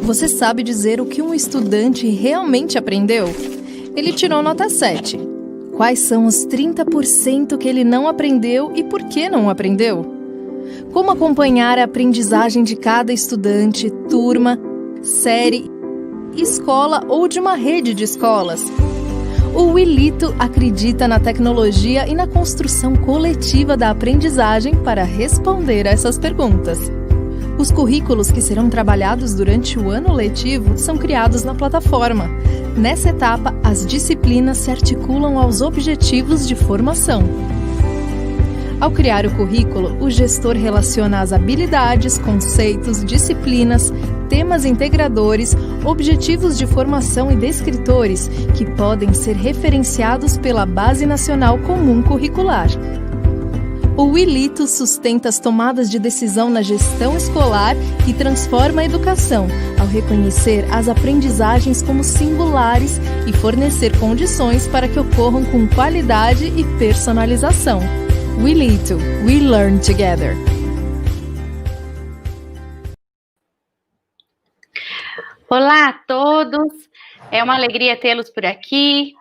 Você sabe dizer o que um estudante realmente aprendeu? Ele tirou nota 7. Quais são os 30% que ele não aprendeu e por que não aprendeu? Como acompanhar a aprendizagem de cada estudante, turma, série, escola ou de uma rede de escolas? O Wilito acredita na tecnologia e na construção coletiva da aprendizagem para responder a essas perguntas. Os currículos que serão trabalhados durante o ano letivo são criados na plataforma. Nessa etapa, as disciplinas se articulam aos objetivos de formação. Ao criar o currículo, o gestor relaciona as habilidades, conceitos, disciplinas, temas integradores, objetivos de formação e descritores que podem ser referenciados pela Base Nacional Comum Curricular. O Wilito sustenta as tomadas de decisão na gestão escolar e transforma a educação, ao reconhecer as aprendizagens como singulares e fornecer condições para que ocorram com qualidade e personalização. Wilito, we learn together. Olá a todos, é uma alegria tê-los por aqui.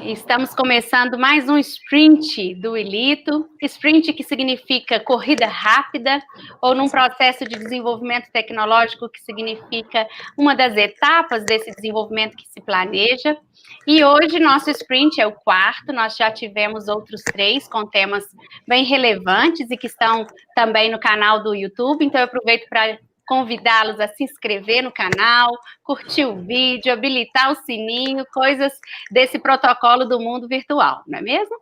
Estamos começando mais um sprint do Wilito, sprint que significa corrida rápida, ou num processo de desenvolvimento tecnológico que significa uma das etapas desse desenvolvimento que se planeja. E hoje nosso sprint é o 4º, nós já tivemos outros 3 com temas bem relevantes e que estão também no canal do YouTube, então eu aproveito para convidá-los a se inscrever no canal, curtir o vídeo, habilitar o sininho, coisas desse protocolo do mundo virtual, não é mesmo?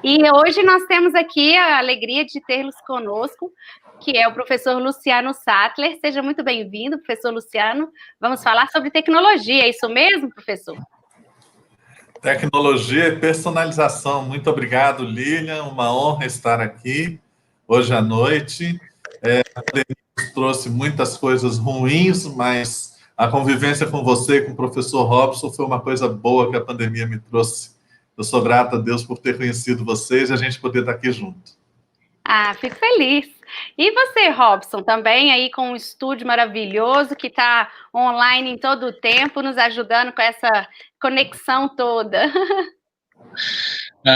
E hoje nós temos aqui a alegria de tê-los conosco, que é o professor Luciano Sattler. Seja muito bem-vindo, professor Luciano. Vamos falar sobre tecnologia, é isso mesmo, professor? Tecnologia e personalização. Muito obrigado, Lilian. Uma honra estar aqui hoje à noite. A pandemia nos trouxe muitas coisas ruins, mas a convivência com você e com o professor Robson foi uma coisa boa que a pandemia me trouxe. Eu sou grato a Deus por ter conhecido vocês e a gente poder estar aqui junto. Ah, fico feliz. E você, Robson, também aí com um estúdio maravilhoso que está online em todo o tempo, nos ajudando com essa conexão toda.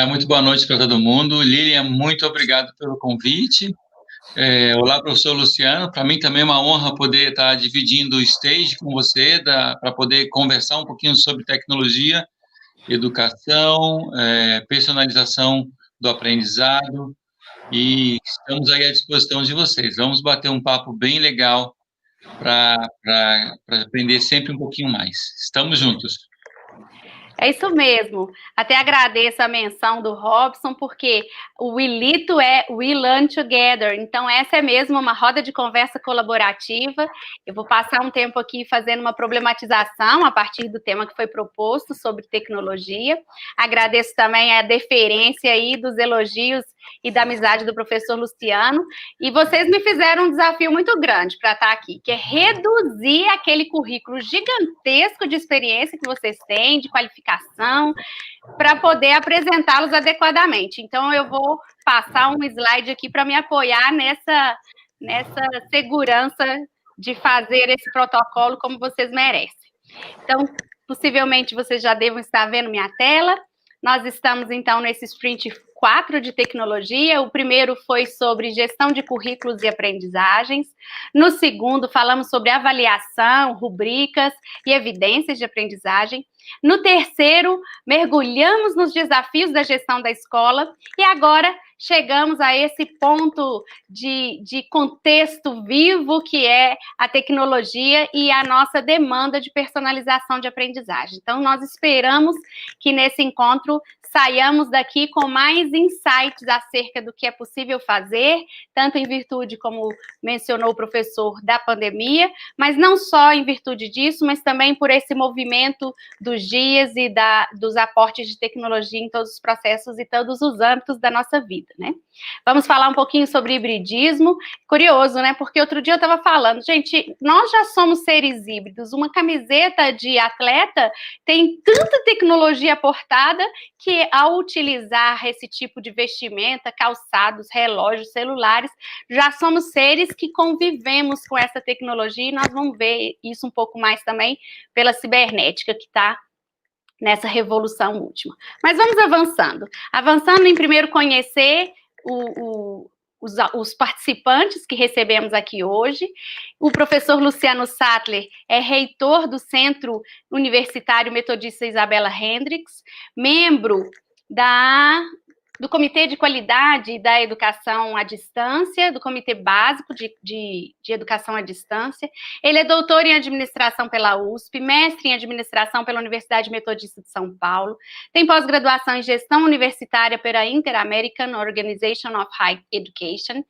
Muito boa noite para todo mundo. Lilian, muito obrigado pelo convite. Olá, professor Luciano. Para mim também é uma honra poder estar dividindo o stage com você, para poder conversar um pouquinho sobre tecnologia, educação, personalização do aprendizado, e estamos aí à disposição de vocês. Vamos bater um papo bem legal para aprender sempre um pouquinho mais. Estamos juntos. É isso mesmo. Até agradeço a menção do Robson, porque o Wilito é We Learn Together. Então, essa é mesmo uma roda de conversa colaborativa. Eu vou passar um tempo aqui fazendo uma problematização a partir do tema que foi proposto sobre tecnologia. Agradeço também a deferência aí dos elogios e da amizade do professor Luciano. E vocês me fizeram um desafio muito grande para estar aqui, que é reduzir aquele currículo gigantesco de experiência que vocês têm, de qualificação, para poder apresentá-los adequadamente. Então, eu vou passar um slide aqui para me apoiar nessa segurança de fazer esse protocolo como vocês merecem. Então, possivelmente, vocês já devem estar vendo minha tela. Nós estamos, então, nesse sprint 4 de tecnologia. O primeiro foi sobre gestão de currículos e aprendizagens. No segundo, falamos sobre avaliação, rubricas e evidências de aprendizagem. No terceiro, mergulhamos nos desafios da gestão da escola. E agora, chegamos a esse ponto de contexto vivo que é a tecnologia e a nossa demanda de personalização de aprendizagem. Então, nós esperamos que nesse encontro saiamos daqui com mais insights acerca do que é possível fazer, tanto em virtude, como mencionou o professor, da pandemia, mas não só em virtude disso, mas também por esse movimento dos dias e dos aportes de tecnologia em todos os processos e todos os âmbitos da nossa vida, né? Vamos falar um pouquinho sobre hibridismo. Curioso, né? Porque outro dia eu estava falando, gente, nós já somos seres híbridos. Uma camiseta de atleta tem tanta tecnologia aportada que porque ao utilizar esse tipo de vestimenta, calçados, relógios, celulares, já somos seres que convivemos com essa tecnologia, e nós vamos ver isso um pouco mais também pela cibernética, que está nessa revolução última. Mas vamos avançando. Avançando em primeiro conhecer os participantes que recebemos aqui hoje. O professor Luciano Sattler é reitor do Centro Universitário Metodista Isabela Hendricks, membro do Comitê de Qualidade da Educação à Distância, do Comitê Básico de Educação à Distância. Ele é doutor em Administração pela USP, mestre em Administração pela Universidade Metodista de São Paulo, tem pós-graduação em Gestão Universitária pela Inter-American Organization of Higher Education,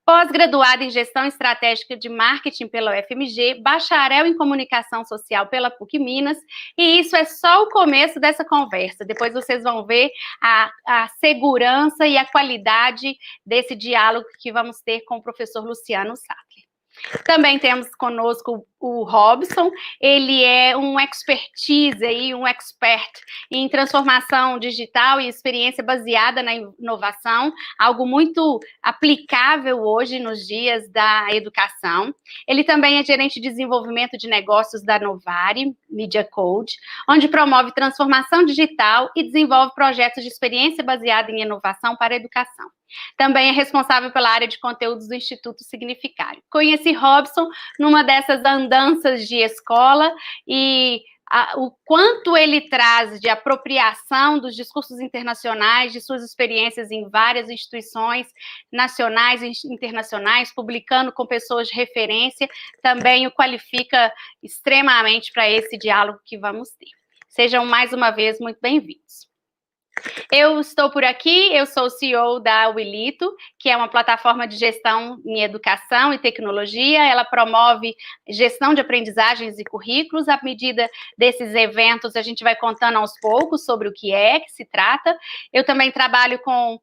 pós-graduado em Gestão Estratégica de Marketing pela UFMG, bacharel em Comunicação Social pela PUC Minas, e isso é só o começo dessa conversa. Depois vocês vão ver a segurança e a qualidade desse diálogo que vamos ter com o professor Luciano Sattler. Também temos conosco o Robson, ele é um expertise aí, um expert em transformação digital e experiência baseada na inovação, algo muito aplicável hoje nos dias da educação. Ele também é gerente de desenvolvimento de negócios da Novari, Media Code, onde promove transformação digital e desenvolve projetos de experiência baseada em inovação para a educação. Também é responsável pela área de conteúdos do Instituto Significário. Conheci Robson numa dessas andanças de escola e o quanto ele traz de apropriação dos discursos internacionais, de suas experiências em várias instituições nacionais e internacionais, publicando com pessoas de referência, também o qualifica extremamente para esse diálogo que vamos ter. Sejam mais uma vez muito bem-vindos. Eu estou por aqui, eu sou o CEO da Willito, que é uma plataforma de gestão em educação e tecnologia. Ela promove gestão de aprendizagens e currículos. À medida desses eventos, a gente vai contando aos poucos sobre o que se trata. Eu também trabalho com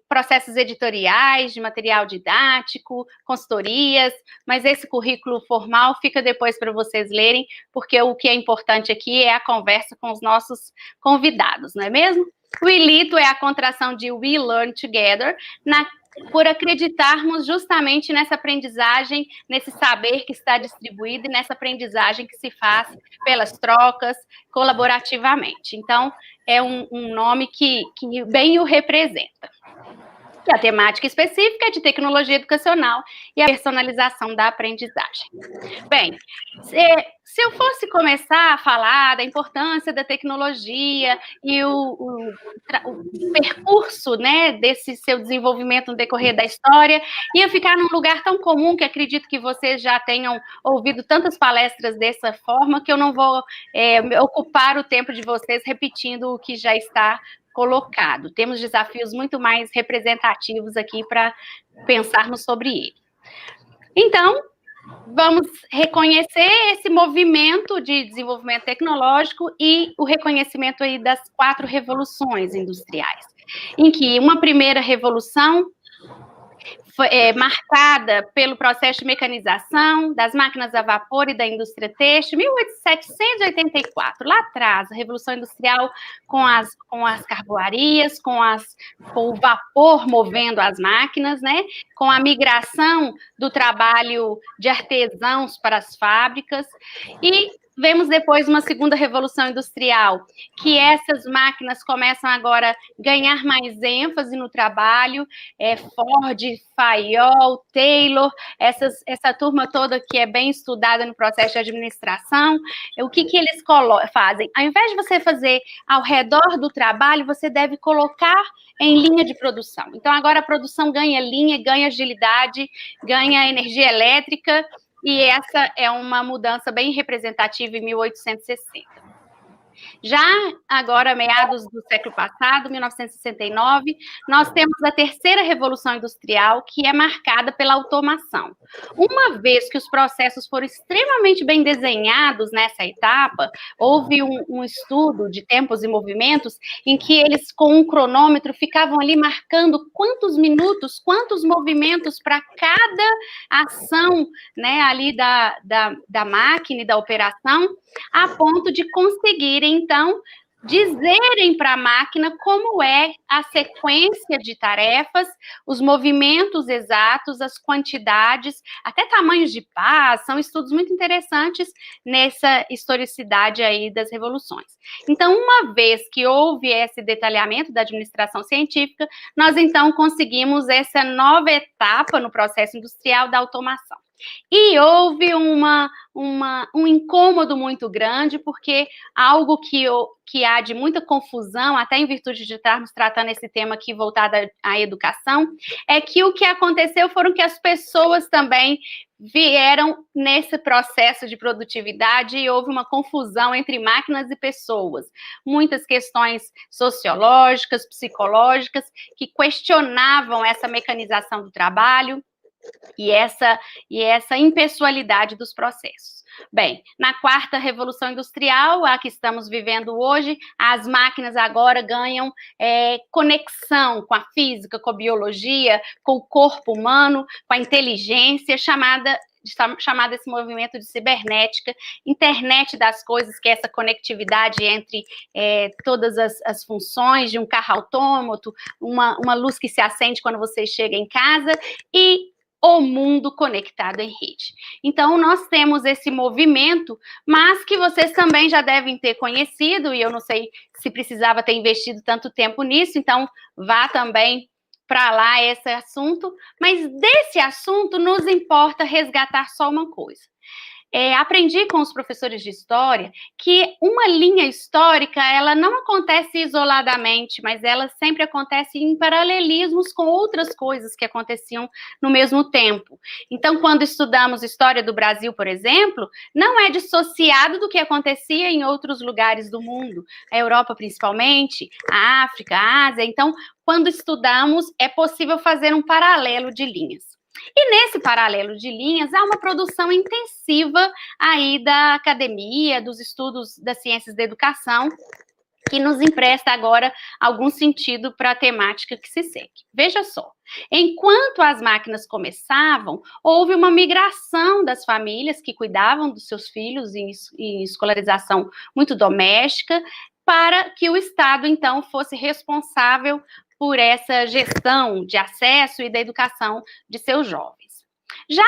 processos editoriais, de material didático, consultorias, mas esse currículo formal fica depois para vocês lerem, porque o que é importante aqui é a conversa com os nossos convidados, não é mesmo? O Willito é a contração de We Learn Together, por acreditarmos justamente nessa aprendizagem, nesse saber que está distribuído e nessa aprendizagem que se faz pelas trocas, colaborativamente. Então, é um nome que bem o representa. E a temática específica é de tecnologia educacional e a personalização da aprendizagem. Bem, se eu fosse começar a falar da importância da tecnologia e o percurso, né, desse seu desenvolvimento no decorrer da história, ia ficar num lugar tão comum que acredito que vocês já tenham ouvido tantas palestras dessa forma, que eu não vou ocupar o tempo de vocês repetindo o que já está colocado. Temos desafios muito mais representativos aqui para pensarmos sobre ele. Então, vamos reconhecer esse movimento de desenvolvimento tecnológico e o reconhecimento aí das 4 revoluções industriais, em que uma primeira revolução foi marcada pelo processo de mecanização das máquinas a vapor e da indústria têxtil, 1784, lá atrás, a Revolução Industrial com as carvoarias, com o vapor movendo as máquinas, né? Com a migração do trabalho de artesãos para as fábricas, e vemos depois uma segunda revolução industrial, que essas máquinas começam agora a ganhar mais ênfase no trabalho, Ford, Fayol, Taylor, essa turma toda que é bem estudada no processo de administração. O que eles fazem? Ao invés de você fazer ao redor do trabalho, você deve colocar em linha de produção. Então, agora a produção ganha linha, ganha agilidade, ganha energia elétrica, e essa é uma mudança bem representativa em 1860. Já agora, meados do século passado, 1969, nós temos a terceira revolução industrial, que é marcada pela automação. Uma vez que os processos foram extremamente bem desenhados nessa etapa, houve um estudo de tempos e movimentos em que eles, com um cronômetro, ficavam ali marcando quantos minutos, quantos movimentos para cada ação, né, ali da máquina e da operação, a ponto de conseguirem, então, dizerem para a máquina como é a sequência de tarefas, os movimentos exatos, as quantidades, até tamanhos de pás, são estudos muito interessantes nessa historicidade aí das revoluções. Então, uma vez que houve esse detalhamento da administração científica, nós então conseguimos essa nova etapa no processo industrial da automação. E houve um incômodo muito grande, porque algo que há de muita confusão, até em virtude de estarmos tratando esse tema aqui voltado à educação, é que o que aconteceu foram que as pessoas também vieram nesse processo de produtividade e houve uma confusão entre máquinas e pessoas. Muitas questões sociológicas, psicológicas, que questionavam essa mecanização do trabalho, e essa impessoalidade dos processos. Bem, na quarta revolução industrial, a que estamos vivendo hoje, as máquinas agora ganham conexão com a física, com a biologia, com o corpo humano, com a inteligência, chamada esse movimento de cibernética, internet das coisas, que é essa conectividade entre todas as funções de um carro autômato, uma luz que se acende quando você chega em casa, e o mundo conectado em rede. Então, nós temos esse movimento, mas que vocês também já devem ter conhecido, e eu não sei se precisava ter investido tanto tempo nisso, então vá também para lá esse assunto, mas desse assunto nos importa resgatar só uma coisa. Aprendi com os professores de história que uma linha histórica, ela não acontece isoladamente, mas ela sempre acontece em paralelismos com outras coisas que aconteciam no mesmo tempo. Então, quando estudamos história do Brasil, por exemplo, não é dissociado do que acontecia em outros lugares do mundo, a Europa principalmente, a África, a Ásia. Então, quando estudamos, é possível fazer um paralelo de linhas. E nesse paralelo de linhas, há uma produção intensiva aí da academia, dos estudos das ciências da educação, que nos empresta agora algum sentido para a temática que se segue. Veja só, enquanto as máquinas começavam, houve uma migração das famílias que cuidavam dos seus filhos em escolarização muito doméstica, para que o Estado, então, fosse responsável por essa gestão de acesso e da educação de seus jovens. Já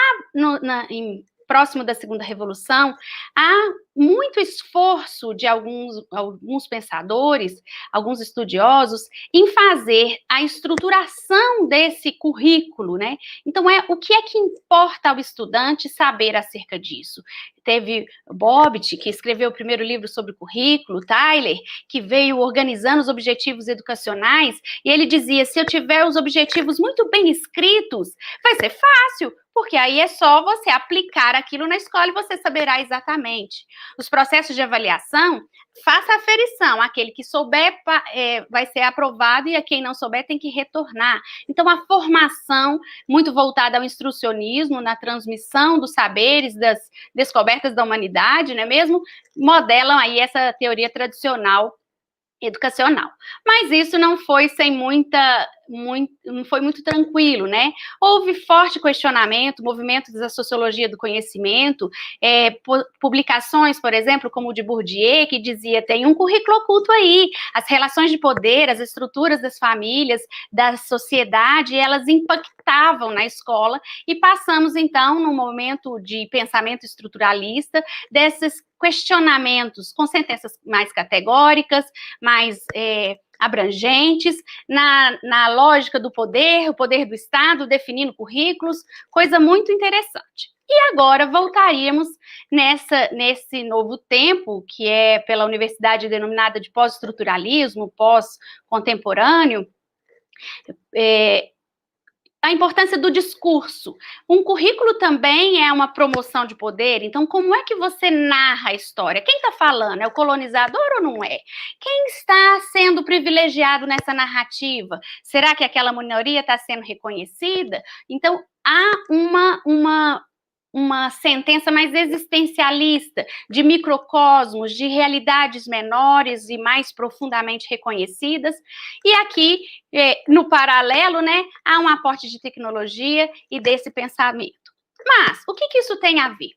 próximo da Segunda Revolução, há muito esforço de alguns pensadores, alguns estudiosos, em fazer a estruturação desse currículo, né? Então, o que é que importa ao estudante saber acerca disso? Teve Bobbitt, que escreveu o primeiro livro sobre currículo, Tyler, que veio organizando os objetivos educacionais, e ele dizia, se eu tiver os objetivos muito bem escritos, vai ser fácil, porque aí é só você aplicar aquilo na escola e você saberá exatamente. Os processos de avaliação, faça a aferição, aquele que souber vai ser aprovado e a quem não souber tem que retornar. Então, a formação, muito voltada ao instrucionismo, na transmissão dos saberes, das descobertas da humanidade, não é mesmo? Modelam aí essa teoria tradicional educacional. Mas isso não foi não foi muito tranquilo, né? Houve forte questionamento, movimentos da sociologia do conhecimento, publicações, por exemplo, como o de Bourdieu, que dizia, tem um currículo oculto aí, as relações de poder, as estruturas das famílias, da sociedade, elas impactavam na escola, e passamos, então, num momento de pensamento estruturalista, desses questionamentos com sentenças mais categóricas, mais abrangentes, na lógica do poder, o poder do Estado, definindo currículos, coisa muito interessante. E agora voltaríamos nesse novo tempo, que é pela universidade denominada de pós-estruturalismo, pós-contemporâneo, a importância do discurso. Um currículo também é uma promoção de poder, então como é que você narra a história? Quem está falando? É o colonizador ou não é? Quem está sendo privilegiado nessa narrativa? Será que aquela minoria está sendo reconhecida? Então, há uma sentença mais existencialista, de microcosmos, de realidades menores e mais profundamente reconhecidas. E aqui, no paralelo, né, há um aporte de tecnologia e desse pensamento. Mas, o que isso tem a ver?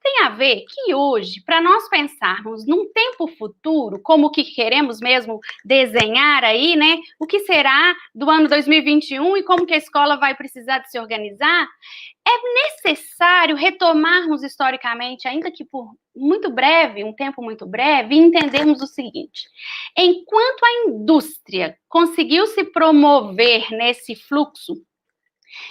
tem a ver que hoje, para nós pensarmos num tempo futuro, como que queremos mesmo desenhar aí, né? O que será do ano 2021 e como que a escola vai precisar de se organizar, é necessário retomarmos historicamente, ainda que por muito breve, um tempo muito breve, e entendermos o seguinte: enquanto a indústria conseguiu se promover nesse fluxo,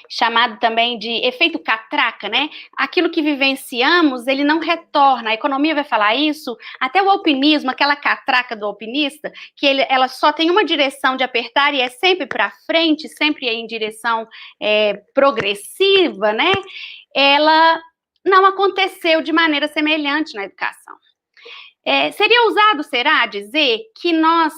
chamado também de efeito catraca, né? Aquilo que vivenciamos, ele não retorna. A economia vai falar isso, até o alpinismo, aquela catraca do alpinista, que ela só tem uma direção de apertar e é sempre para frente, sempre em direção progressiva, né? Ela não aconteceu de maneira semelhante na educação. Seria ousado, será, dizer que nós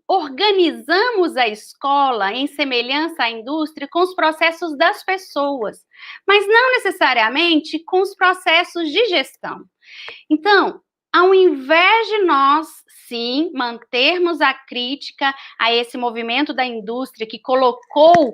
organizamos a escola em semelhança à indústria com os processos das pessoas, mas não necessariamente com os processos de gestão. Então, ao invés de nós, sim, mantermos a crítica a esse movimento da indústria que colocou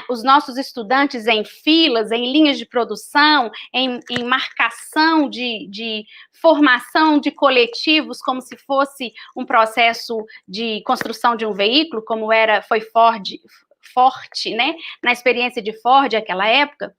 os nossos estudantes em filas, em linhas de produção, em marcação de formação de coletivos, como se fosse um processo de construção de um veículo, como foi forte, né, na experiência de Ford naquela época.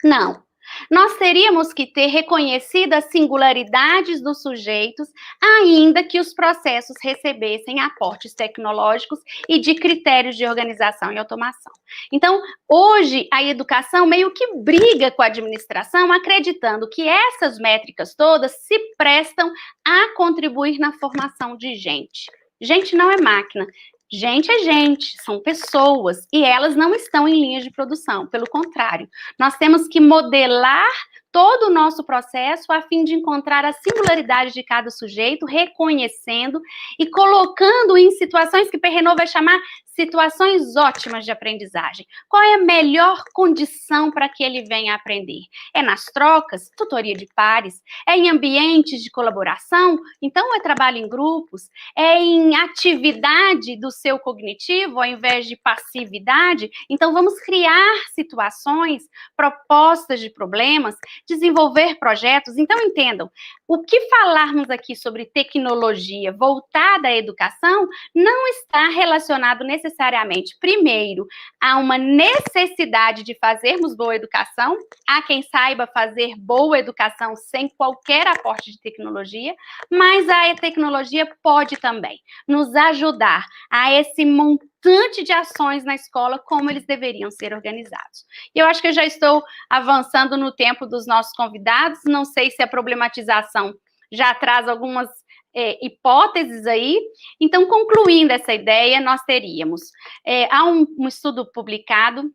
Não. Nós teríamos que ter reconhecido as singularidades dos sujeitos, ainda que os processos recebessem aportes tecnológicos e de critérios de organização e automação. Então, hoje, a educação meio que briga com a administração, acreditando que essas métricas todas se prestam a contribuir na formação de gente. Gente não é máquina. Gente é gente, são pessoas, e elas não estão em linhas de produção, pelo contrário. Nós temos que modelar todo o nosso processo a fim de encontrar a singularidade de cada sujeito, reconhecendo e colocando em situações que Perrenot vai chamar situações ótimas de aprendizagem. Qual é a melhor condição para que ele venha aprender? É nas trocas, tutoria de pares, é em ambientes de colaboração, então é trabalho em grupos, é em atividade do seu cognitivo, ao invés de passividade. Então vamos criar situações, propostas de problemas, desenvolver projetos. Então entendam, o que falarmos aqui sobre tecnologia voltada à educação não está relacionado necessariamente, primeiro, a uma necessidade de fazermos boa educação, há quem saiba fazer boa educação sem qualquer aporte de tecnologia, mas a tecnologia pode também nos ajudar a esse montante de ações na escola, como eles deveriam ser organizados. E eu acho que eu já estou avançando no tempo dos nossos convidados, não sei se a problematização já traz algumas hipóteses aí. Então, concluindo essa ideia, nós teríamos, há um estudo publicado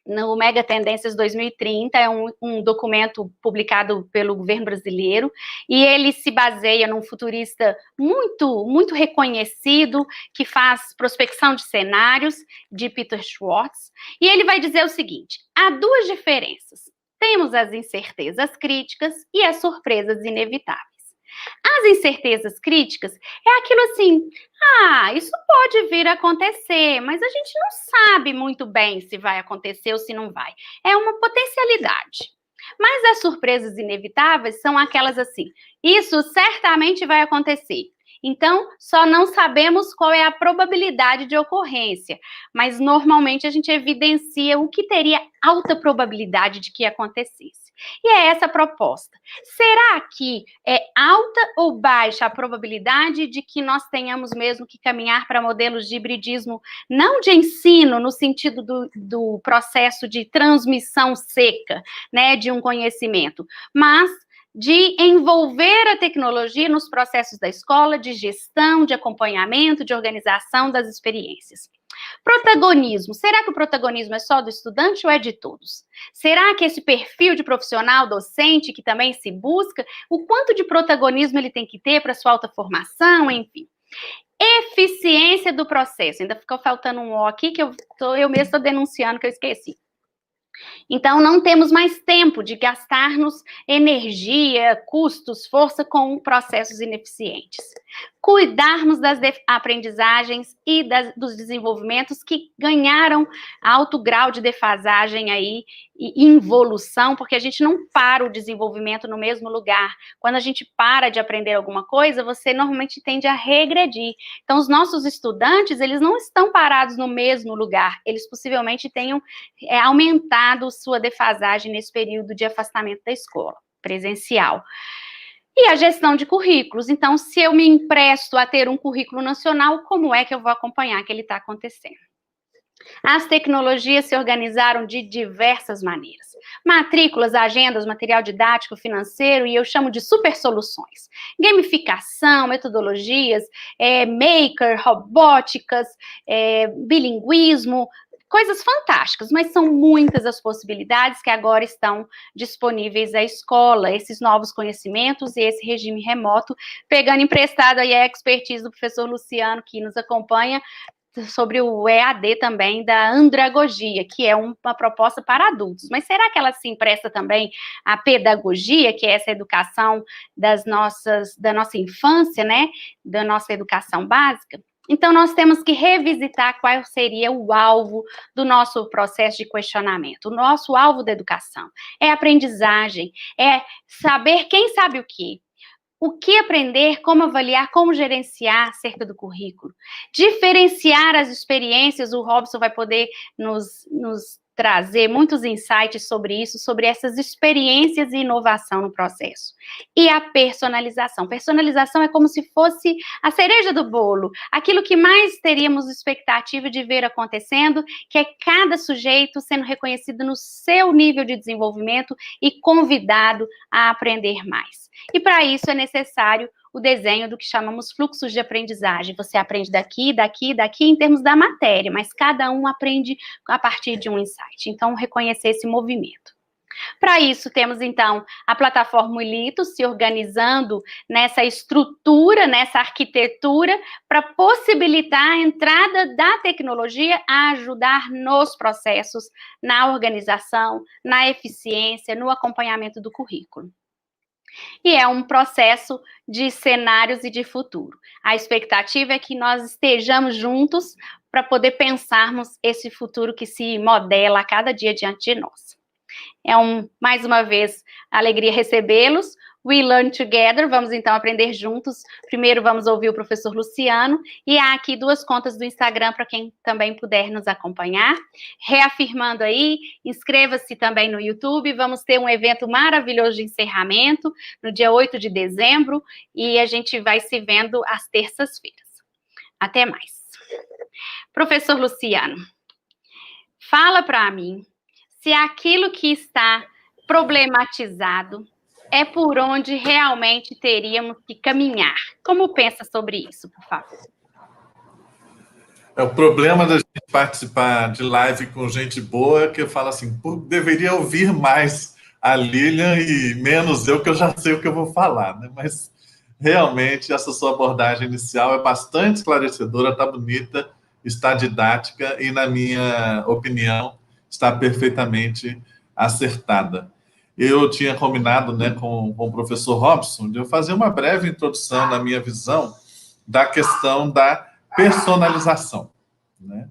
no Mega Tendências 2030, é um documento publicado pelo governo brasileiro, e ele se baseia num futurista muito, muito reconhecido, que faz prospecção de cenários, de Peter Schwartz, e ele vai dizer o seguinte: há duas diferenças. Temos as incertezas críticas e as surpresas inevitáveis. As incertezas críticas é aquilo assim, isso pode vir a acontecer, mas a gente não sabe muito bem se vai acontecer ou se não vai. É uma potencialidade. Mas as surpresas inevitáveis são aquelas assim, isso certamente vai acontecer. Então, só não sabemos qual é a probabilidade de ocorrência, mas normalmente a gente evidencia o que teria alta probabilidade de que acontecesse. E é essa a proposta. Será que é alta ou baixa a probabilidade de que nós tenhamos mesmo que caminhar para modelos de hibridismo, não de ensino, no sentido do processo de transmissão seca, né, de um conhecimento, mas de envolver a tecnologia nos processos da escola, de gestão, de acompanhamento, de organização das experiências. Protagonismo. Será que o protagonismo é só do estudante ou é de todos? Será que esse perfil de profissional docente que também se busca, o quanto de protagonismo ele tem que ter para sua alta formação, enfim. Eficiência do processo. Ainda ficou faltando um O aqui que eu mesmo estou denunciando que eu esqueci. Então, não temos mais tempo de gastarmos energia, custos, força com processos ineficientes. Cuidarmos das aprendizagens e dos desenvolvimentos que ganharam alto grau de defasagem aí e involução, porque a gente não para o desenvolvimento no mesmo lugar. Quando a gente para de aprender alguma coisa, você normalmente tende a regredir. Então, os nossos estudantes, eles não estão parados no mesmo lugar, eles possivelmente tenham aumentado sua defasagem nesse período de afastamento da escola presencial. E a gestão de currículos. Então, se eu me empresto a ter um currículo nacional, como é que eu vou acompanhar que ele está acontecendo? As tecnologias se organizaram de diversas maneiras. Matrículas, agendas, material didático, financeiro, e eu chamo de super soluções. Gamificação, metodologias, maker, robóticas, bilinguismo, coisas fantásticas, mas são muitas as possibilidades que agora estão disponíveis à escola, esses novos conhecimentos e esse regime remoto, pegando emprestado aí a expertise do professor Luciano, que nos acompanha, sobre o EAD também da andragogia, que é uma proposta para adultos. Mas será que ela se empresta também à pedagogia, que é essa educação da nossa infância, né? Da nossa educação básica? Então, nós temos que revisitar qual seria o alvo do nosso processo de questionamento. O nosso alvo da educação é aprendizagem, é saber quem sabe o que aprender, como avaliar, como gerenciar acerca do currículo. Diferenciar as experiências, o Robson vai poder nos trazer muitos insights sobre isso, sobre essas experiências e inovação no processo. E a personalização. Personalização é como se fosse a cereja do bolo, aquilo que mais teríamos expectativa de ver acontecendo, que é cada sujeito sendo reconhecido no seu nível de desenvolvimento e convidado a aprender mais. E para isso é necessário o desenho do que chamamos fluxos de aprendizagem. Você aprende daqui, daqui, daqui, em termos da matéria, mas cada um aprende a partir de um insight. Então, reconhecer esse movimento. Para isso, temos, então, a plataforma Wilito se organizando nessa estrutura, nessa arquitetura, para possibilitar a entrada da tecnologia a ajudar nos processos, na organização, na eficiência, no acompanhamento do currículo. E é um processo de cenários e de futuro. A expectativa é que nós estejamos juntos para poder pensarmos esse futuro que se modela a cada dia diante de nós. Mais uma vez, alegria recebê-los. We Learn Together, vamos então aprender juntos. Primeiro vamos ouvir o professor Luciano, e há aqui 2 contas do Instagram para quem também puder nos acompanhar. Reafirmando aí, inscreva-se também no YouTube, vamos ter um evento maravilhoso de encerramento no dia 8 de dezembro, e a gente vai se vendo às terças-feiras. Até mais. Professor Luciano, fala para mim se aquilo que está problematizado é por onde realmente teríamos que caminhar. Como pensa sobre isso, por favor? O problema da gente participar de live com gente boa é que eu falo assim, deveria ouvir mais a Lilian e menos eu, que eu já sei o que eu vou falar, né? Mas realmente essa sua abordagem inicial é bastante esclarecedora, está bonita, está didática e, na minha opinião, está perfeitamente acertada. Eu tinha combinado, né, com o professor Robson de eu fazer uma breve introdução na minha visão da questão da personalização, né?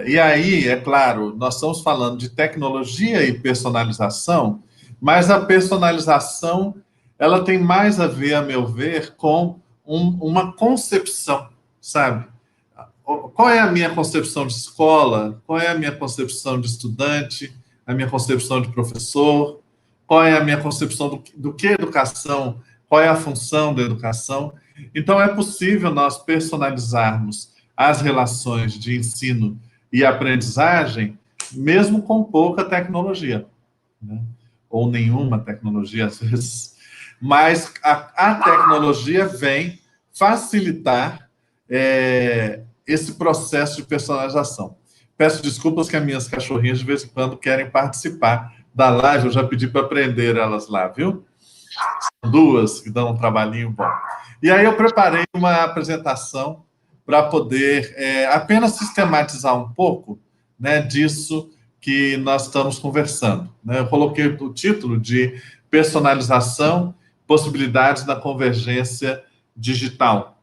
E aí, é claro, nós estamos falando de tecnologia e personalização, mas a personalização ela tem mais a ver, a meu ver, com uma concepção, sabe? Qual é a minha concepção de escola? Qual é a minha concepção de estudante? A minha concepção de professor? Qual é a minha concepção do que é educação? Qual é a função da educação? Então, é possível nós personalizarmos as relações de ensino e aprendizagem, mesmo com pouca tecnologia, né? Ou nenhuma tecnologia, às vezes. Mas a tecnologia vem facilitar esse processo de personalização. Peço desculpas que as minhas cachorrinhas de vez em quando querem participar da live, eu já pedi para prender elas lá, viu? São 2 que dão um trabalhinho bom. E aí eu preparei uma apresentação para poder apenas sistematizar um pouco, né, disso que nós estamos conversando, né? Eu coloquei o título de Personalização, Possibilidades da Convergência digital.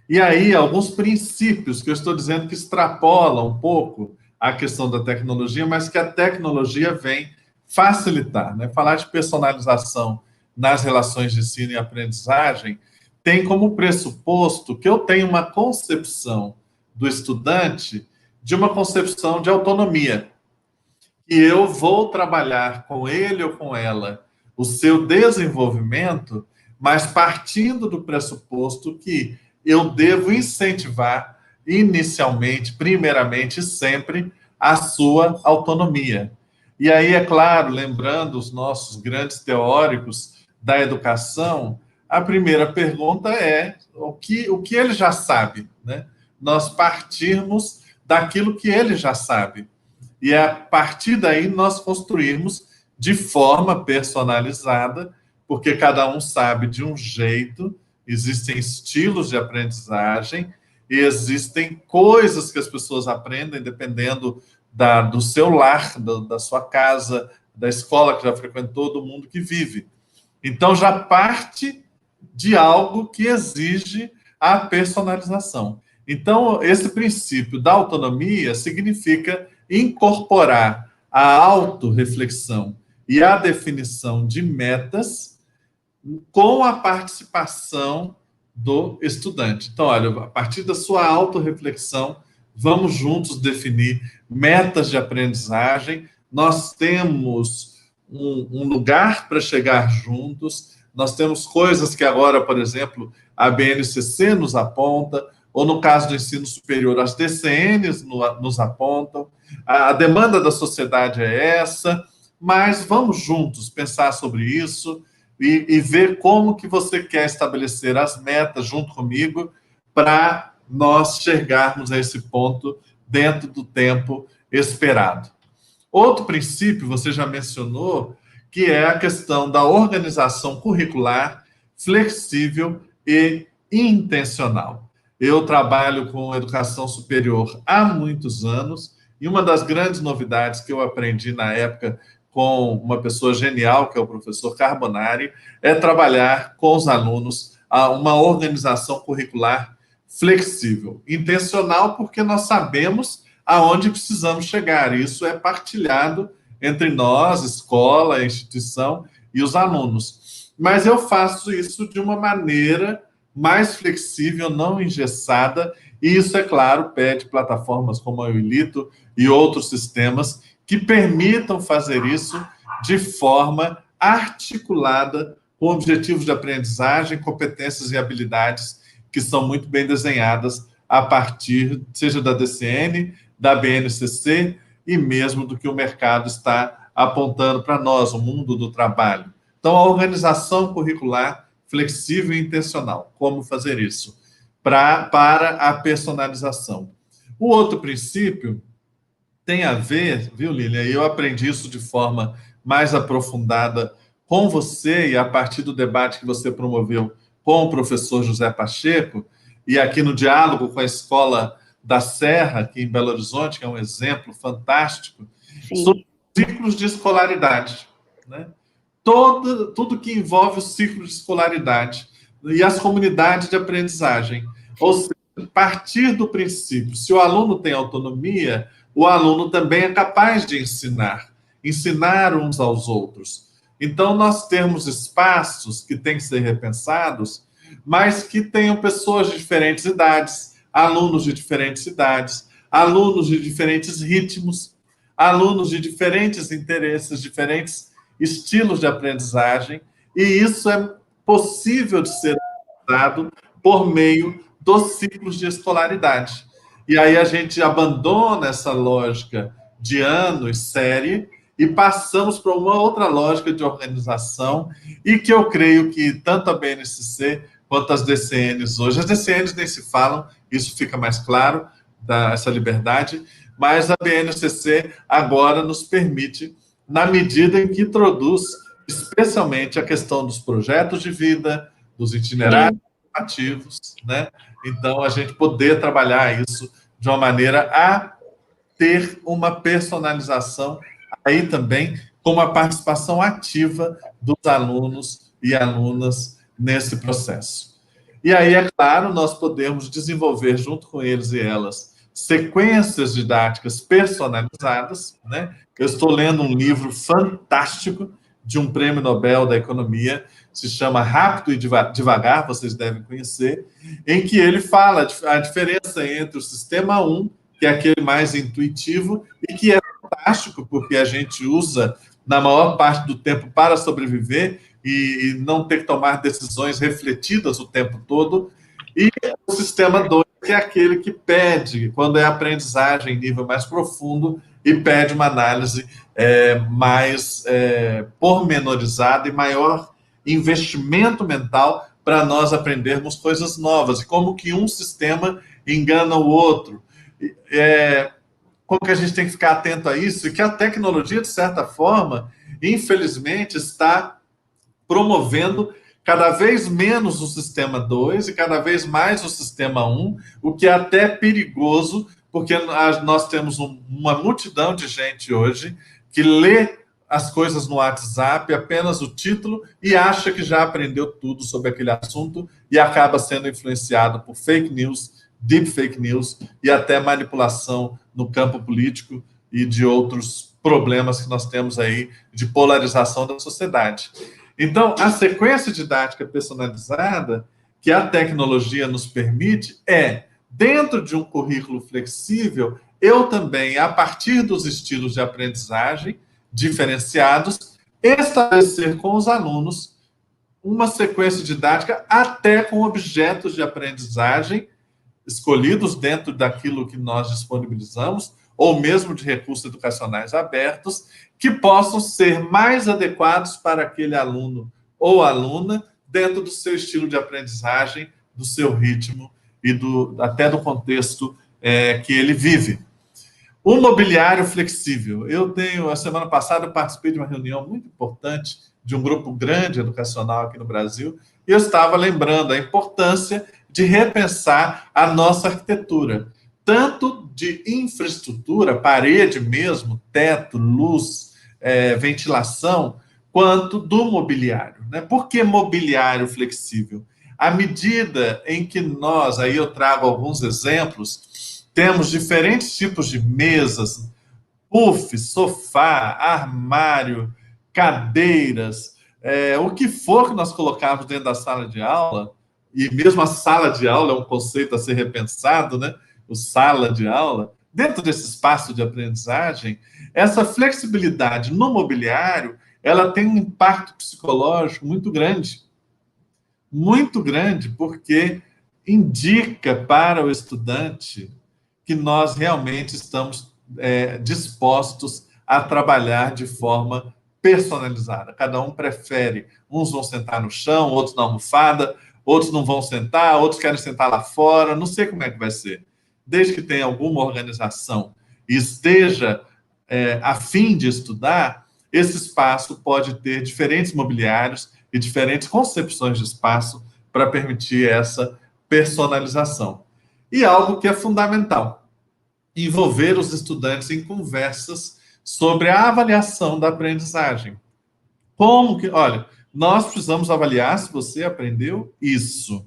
E aí, alguns princípios que eu estou dizendo que extrapolam um pouco a questão da tecnologia, mas que a tecnologia vem facilitar, né? Falar de personalização nas relações de ensino e aprendizagem tem como pressuposto que eu tenho uma concepção do estudante de uma concepção de autonomia. E eu vou trabalhar com ele ou com ela o seu desenvolvimento, mas partindo do pressuposto que eu devo incentivar inicialmente, primeiramente, sempre, a sua autonomia. E aí, é claro, lembrando os nossos grandes teóricos da educação, a primeira pergunta é o que ele já sabe, né? Nós partirmos daquilo que ele já sabe. E a partir daí nós construirmos de forma personalizada, porque cada um sabe de um jeito, existem estilos de aprendizagem e existem coisas que as pessoas aprendem dependendo do seu lar, da sua casa, da escola que já frequentou, do mundo que vive. Então, já parte de algo que exige a personalização. Então, esse princípio da autonomia significa incorporar a autorreflexão e a definição de metas com a participação do estudante. Então, olha, a partir da sua autorreflexão, vamos juntos definir metas de aprendizagem. Nós temos um lugar para chegar juntos, nós temos coisas que agora, por exemplo, a BNCC nos aponta, ou no caso do ensino superior, as DCNs nos apontam. A demanda da sociedade é essa, mas vamos juntos pensar sobre isso e ver como que você quer estabelecer as metas junto comigo para nós chegarmos a esse ponto dentro do tempo esperado. Outro princípio, você já mencionou, que é a questão da organização curricular flexível e intencional. Eu trabalho com educação superior há muitos anos e uma das grandes novidades que eu aprendi na época com uma pessoa genial, que é o professor Carbonari, é trabalhar com os alunos uma organização curricular flexível. Intencional porque nós sabemos aonde precisamos chegar. Isso é partilhado entre nós, escola, instituição e os alunos. Mas eu faço isso de uma maneira mais flexível, não engessada, e isso, é claro, pede plataformas como a Uilito e outros sistemas que permitam fazer isso de forma articulada com objetivos de aprendizagem, competências e habilidades que são muito bem desenhadas a partir, seja da DCN, da BNCC e mesmo do que o mercado está apontando para nós, o mundo do trabalho. Então, a organização curricular flexível e intencional. Como fazer isso? Para a personalização. O outro princípio tem a ver, viu, Lília? Eu aprendi isso de forma mais aprofundada com você e a partir do debate que você promoveu com o professor José Pacheco e aqui no diálogo com a Escola da Serra, aqui em Belo Horizonte, que é um exemplo fantástico, Sim. sobre ciclos de escolaridade, né? Tudo que envolve o ciclo de escolaridade e as comunidades de aprendizagem. Ou seja, partir do princípio, se o aluno tem autonomia, o aluno também é capaz de ensinar uns aos outros. Então, nós temos espaços que têm que ser repensados, mas que tenham pessoas de diferentes idades, alunos de diferentes idades, alunos de diferentes ritmos, alunos de diferentes interesses, diferentes estilos de aprendizagem, e isso é possível de ser dado por meio dos ciclos de escolaridade. E aí a gente abandona essa lógica de ano e série e passamos para uma outra lógica de organização e que eu creio que tanto a BNCC quanto as DCNs hoje, as DCNs nem se falam, isso fica mais claro, essa liberdade, mas a BNCC agora nos permite, na medida em que introduz especialmente a questão dos projetos de vida, dos itinerários ativos, né? Então, a gente poder trabalhar isso de uma maneira a ter uma personalização aí também com uma participação ativa dos alunos e alunas nesse processo. E aí, é claro, nós podemos desenvolver junto com eles e elas sequências didáticas personalizadas, né? Eu estou lendo um livro fantástico de um prêmio Nobel da Economia, se chama Rápido e Devagar, vocês devem conhecer, em que ele fala a diferença entre o sistema 1, que é aquele mais intuitivo, e que é fantástico, porque a gente usa na maior parte do tempo para sobreviver e não ter que tomar decisões refletidas o tempo todo, e o sistema 2, que é aquele que pede, quando é aprendizagem em nível mais profundo, e pede uma análise mais pormenorizada e maior investimento mental para nós aprendermos coisas novas, e como que um sistema engana o outro. Como que a gente tem que ficar atento a isso? E que a tecnologia, de certa forma, infelizmente, está promovendo cada vez menos o sistema 2 e cada vez mais o sistema 1, o que é até perigoso, porque nós temos uma multidão de gente hoje que lê as coisas no WhatsApp, apenas o título, e acha que já aprendeu tudo sobre aquele assunto e acaba sendo influenciado por fake news, deep fake news e até manipulação no campo político e de outros problemas que nós temos aí de polarização da sociedade. Então, a sequência didática personalizada que a tecnologia nos permite dentro de um currículo flexível, eu também, a partir dos estilos de aprendizagem diferenciados, estabelecer com os alunos uma sequência didática até com objetos de aprendizagem escolhidos dentro daquilo que nós disponibilizamos, ou mesmo de recursos educacionais abertos, que possam ser mais adequados para aquele aluno ou aluna dentro do seu estilo de aprendizagem, do seu ritmo e até do contexto que ele vive. O mobiliário flexível. A semana passada, eu participei de uma reunião muito importante de um grupo grande educacional aqui no Brasil, e eu estava lembrando a importância de repensar a nossa arquitetura, tanto de infraestrutura, parede mesmo, teto, luz, ventilação, quanto do mobiliário, né? Por que mobiliário flexível? À medida em que nós, aí eu trago alguns exemplos, temos diferentes tipos de mesas, puff, sofá, armário, cadeiras, o que for que nós colocarmos dentro da sala de aula, e mesmo a sala de aula é um conceito a ser repensado, né? O sala de aula, dentro desse espaço de aprendizagem, essa flexibilidade no mobiliário, ela tem um impacto psicológico muito grande, porque indica para o estudante que nós realmente estamos dispostos a trabalhar de forma personalizada. Cada um prefere. Uns vão sentar no chão, outros na almofada, outros não vão sentar, outros querem sentar lá fora. Não sei como é que vai ser. Desde que tenha alguma organização e esteja a fim de estudar, esse espaço pode ter diferentes mobiliários e diferentes concepções de espaço para permitir essa personalização. E algo que é fundamental, envolver os estudantes em conversas sobre a avaliação da aprendizagem. Olha, nós precisamos avaliar se você aprendeu isso.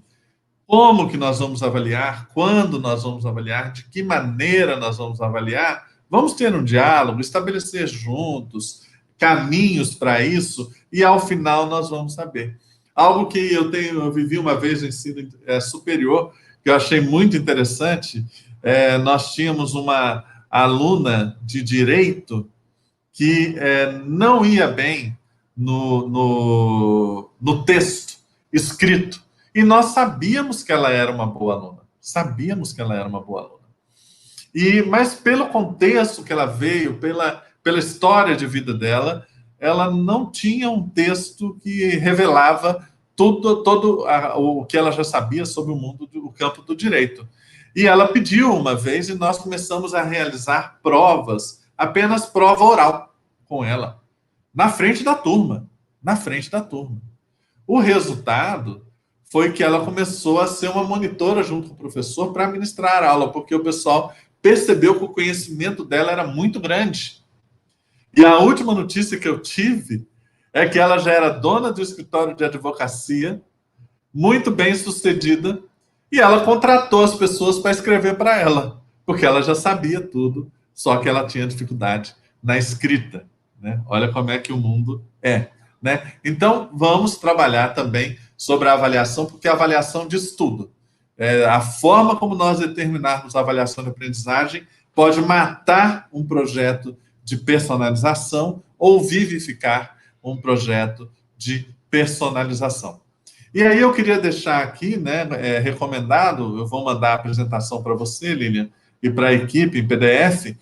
Como que nós vamos avaliar? Quando nós vamos avaliar? De que maneira nós vamos avaliar? Vamos ter um diálogo, estabelecer juntos caminhos para isso, e ao final nós vamos saber. Algo que eu vivi uma vez no ensino superior, que eu achei muito interessante. Nós tínhamos uma aluna de direito que não ia bem no texto escrito. E nós sabíamos que ela era uma boa aluna. Mas pelo contexto que ela veio, pela história de vida dela, ela não tinha um texto que revelava todo o que ela já sabia sobre o mundo do campo do direito. E ela pediu uma vez e nós começamos a realizar provas, apenas prova oral com ela, na frente da turma. O resultado foi que ela começou a ser uma monitora junto com o professor para ministrar a aula, porque o pessoal percebeu que o conhecimento dela era muito grande. E a última notícia que eu tive é que ela já era dona do escritório de advocacia, muito bem sucedida, e ela contratou as pessoas para escrever para ela, porque ela já sabia tudo, só que ela tinha dificuldade na escrita, né? Olha como é que o mundo é, né? Então, vamos trabalhar também sobre a avaliação, porque a avaliação diz tudo. A forma como nós determinarmos a avaliação de aprendizagem pode matar um projeto de personalização ou vivificar um projeto de personalização. E aí eu queria deixar aqui, né, recomendado, eu vou mandar a apresentação para você, Lilian, e para a equipe em PDF.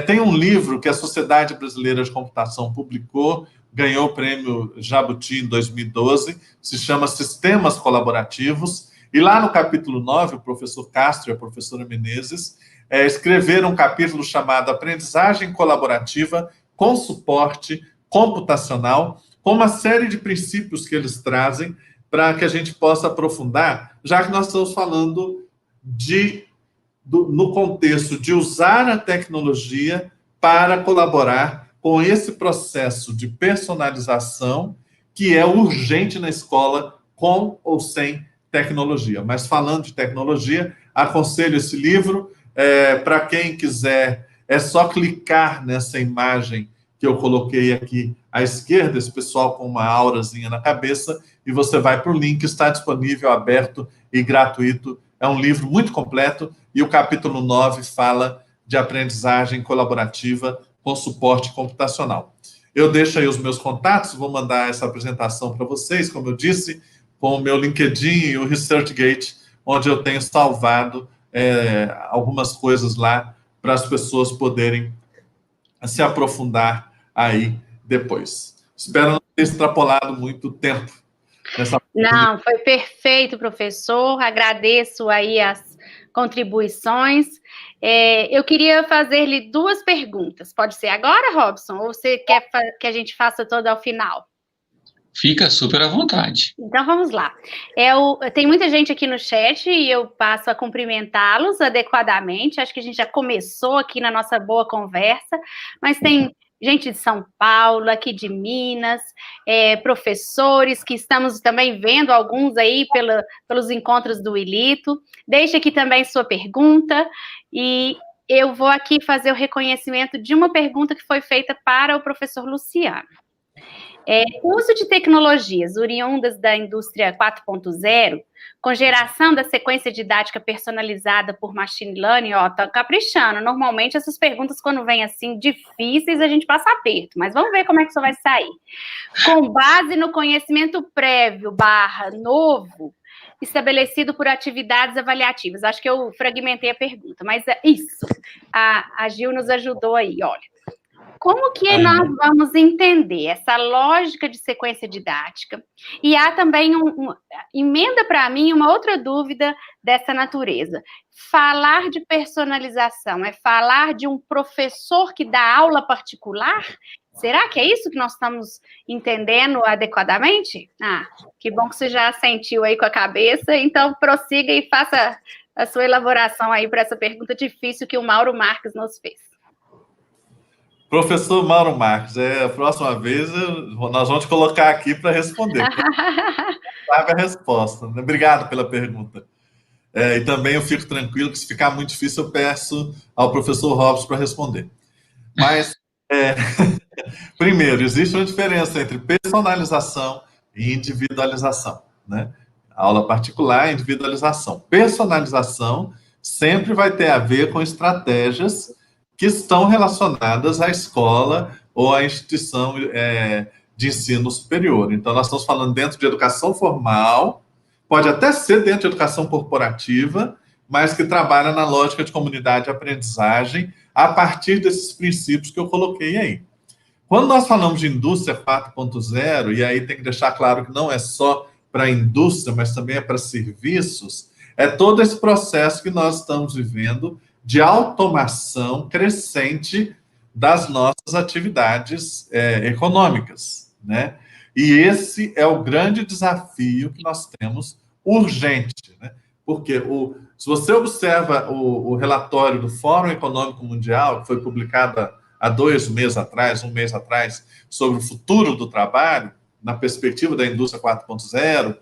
Tem um livro que a Sociedade Brasileira de Computação publicou, ganhou o prêmio Jabuti em 2012, se chama Sistemas Colaborativos, e lá no capítulo 9, o professor Castro e a professora Menezes escreveram um capítulo chamado Aprendizagem Colaborativa com Suporte Computacional, com uma série de princípios que eles trazem para que a gente possa aprofundar, já que nós estamos falando no contexto de usar a tecnologia para colaborar com esse processo de personalização que é urgente na escola, com ou sem tecnologia. Mas falando de tecnologia, aconselho esse livro. Para quem quiser, é só clicar nessa imagem que eu coloquei aqui à esquerda, esse pessoal com uma aurazinha na cabeça, e você vai para o link, está disponível, aberto e gratuito. É um livro muito completo, e o capítulo 9 fala de aprendizagem colaborativa com suporte computacional. Eu deixo aí os meus contatos, vou mandar essa apresentação para vocês, como eu disse, com o meu LinkedIn e o ResearchGate, onde eu tenho salvado algumas coisas lá para as pessoas poderem se aprofundar aí depois. Espero não ter extrapolado muito tempo. Não, foi perfeito, professor. Agradeço aí as contribuições. Eu queria fazer-lhe 2 perguntas. Pode ser agora, Robson? Ou você quer que a gente faça toda ao final? Fica super à vontade. Então, vamos lá. Tem muita gente aqui no chat e eu passo a cumprimentá-los adequadamente. Acho que a gente já começou aqui na nossa boa conversa, mas tem gente de São Paulo, aqui de Minas, professores que estamos também vendo alguns aí pelos encontros do Wilito. Deixe aqui também sua pergunta e eu vou aqui fazer o reconhecimento de uma pergunta que foi feita para o professor Luciano. O uso de tecnologias oriundas da indústria 4.0, com geração da sequência didática personalizada por machine learning, tá caprichando. Normalmente, essas perguntas, quando vêm assim, difíceis, a gente passa aperto, mas vamos ver como é que isso vai sair. Com base no conhecimento prévio / novo, estabelecido por atividades avaliativas. Acho que eu fragmentei a pergunta, mas é isso. A Gil nos ajudou aí, olha. Como que nós vamos entender essa lógica de sequência didática? E há também emenda para mim uma outra dúvida dessa natureza. Falar de personalização é falar de um professor que dá aula particular? Será que é isso que nós estamos entendendo adequadamente? Que bom que você já sentiu aí com a cabeça, então prossiga e faça a sua elaboração aí para essa pergunta difícil que o Mauro Marques nos fez. Professor Mauro Marques, a próxima vez nós vamos te colocar aqui para responder. Sabe a resposta. Né? Obrigado pela pergunta. E também eu fico tranquilo que se ficar muito difícil eu peço ao professor Robson para responder. Mas, primeiro, existe uma diferença entre personalização e individualização. Né? Aula particular e individualização. Personalização sempre vai ter a ver com estratégias que estão relacionadas à escola ou à instituição de ensino superior. Então, nós estamos falando dentro de educação formal, pode até ser dentro de educação corporativa, mas que trabalha na lógica de comunidade e aprendizagem a partir desses princípios que eu coloquei aí. Quando nós falamos de indústria 4.0, e aí tem que deixar claro que não é só para a indústria, mas também é para serviços, é todo esse processo que nós estamos vivendo de automação crescente das nossas atividades econômicas, né? E esse é o grande desafio que nós temos urgente, né? Porque se você observa o relatório do Fórum Econômico Mundial, que foi publicado há 2 meses atrás, 1 mês atrás, sobre o futuro do trabalho, na perspectiva da indústria 4.0,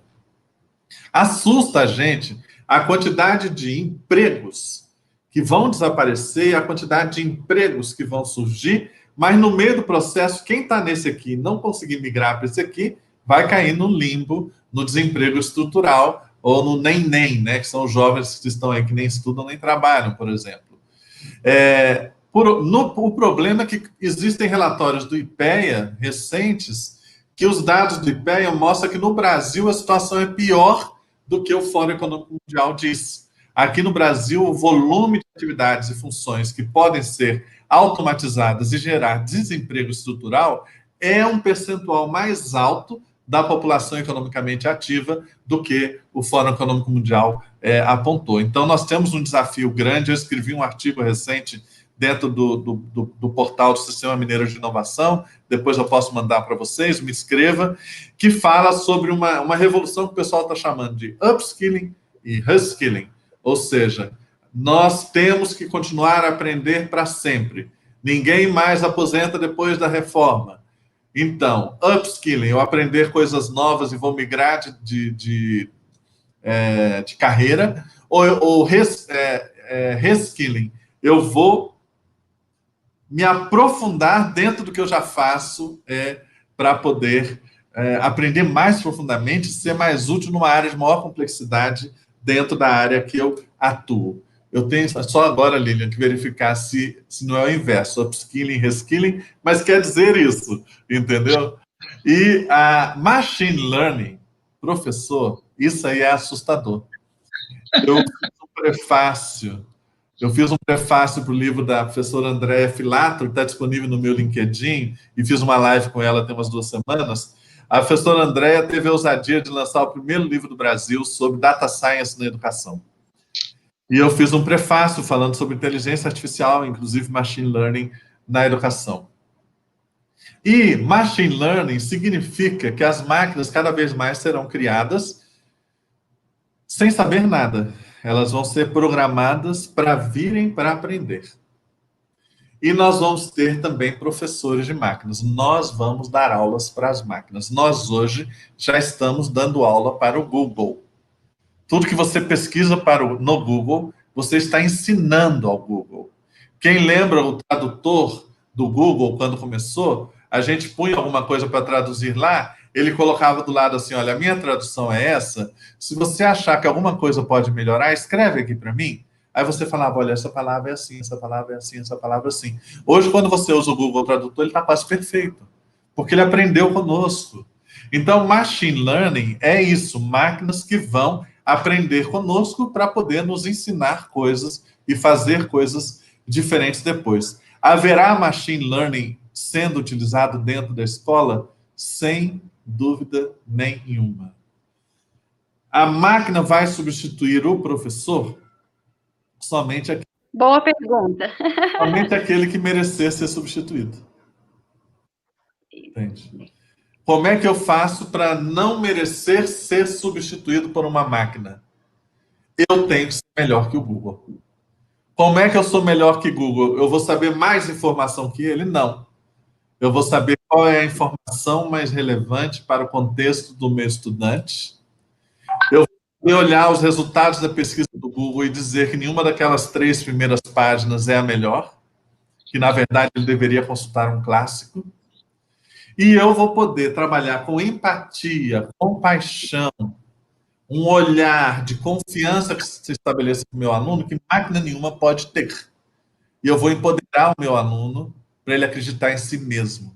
Assusta a gente a quantidade de empregos que vão desaparecer, a quantidade de empregos que vão surgir, mas no meio do processo, quem está nesse aqui e não conseguir migrar para esse aqui, vai cair no limbo, no desemprego estrutural, ou no nem-nem, né? Que são os jovens que estão aí que nem estudam nem trabalham, por exemplo. O problema é que existem relatórios do IPEA recentes que os dados do IPEA mostram que no Brasil a situação é pior do que o Fórum Econômico Mundial diz. Aqui no Brasil, o volume de atividades e funções que podem ser automatizadas e gerar desemprego estrutural é um percentual mais alto da população economicamente ativa do que o Fórum Econômico Mundial apontou. Então, nós temos um desafio grande. Eu escrevi um artigo recente dentro do portal do Sistema Mineiro de Inovação, depois eu posso mandar para vocês, me escreva, que fala sobre uma revolução que o pessoal está chamando de upskilling e reskilling, ou seja, nós temos que continuar a aprender para sempre. Ninguém mais aposenta depois da reforma. Então, upskilling, eu aprender coisas novas e vou migrar de carreira, ou reskilling, eu vou me aprofundar dentro do que eu já faço para poder aprender mais profundamente, ser mais útil numa área de maior complexidade dentro da área que eu atuo. Eu tenho só agora, Lilian, que verificar se não é o inverso, upskilling, reskilling, mas quer dizer isso, entendeu? E a machine learning, professor, isso aí é assustador. Eu fiz um prefácio para o livro da professora Andréa Filatro, que está disponível no meu LinkedIn, e fiz uma live com ela tem umas 2 semanas. A professora Andréa teve a ousadia de lançar o primeiro livro do Brasil sobre data science na educação. E eu fiz um prefácio falando sobre inteligência artificial, inclusive machine learning, na educação. E machine learning significa que as máquinas cada vez mais serão criadas sem saber nada. Elas vão ser programadas para virem para aprender. E nós vamos ter também professores de máquinas. Nós vamos dar aulas para as máquinas. Nós hoje já estamos dando aula para o Google. Tudo que você pesquisa no Google, você está ensinando ao Google. Quem lembra o tradutor do Google, quando começou, a gente punha alguma coisa para traduzir lá, ele colocava do lado assim, olha, a minha tradução é essa, se você achar que alguma coisa pode melhorar, escreve aqui para mim. Aí você falava, olha, essa palavra é assim, essa palavra é assim, essa palavra é assim. Hoje, quando você usa o Google Tradutor, ele está quase perfeito, porque ele aprendeu conosco. Então, machine learning é isso, máquinas que vão aprender conosco para poder nos ensinar coisas e fazer coisas diferentes depois. Haverá machine learning sendo utilizado dentro da escola? Sem dúvida nenhuma. A máquina vai substituir o professor? Somente aquele. Boa pergunta. Somente aquele que merecer ser substituído. Entende? Como é que eu faço para não merecer ser substituído por uma máquina? Eu tenho que ser melhor que o Google. Como é que eu sou melhor que o Google? Eu vou saber mais informação que ele? Não. Eu vou saber qual é a informação mais relevante para o contexto do meu estudante. Eu vou olhar os resultados da pesquisa do Google e dizer que nenhuma daquelas 3 primeiras páginas é a melhor, que, na verdade, ele deveria consultar um clássico. E eu vou poder trabalhar com empatia, compaixão, um olhar de confiança que se estabeleça com o meu aluno, que máquina nenhuma pode ter. E eu vou empoderar o meu aluno para ele acreditar em si mesmo.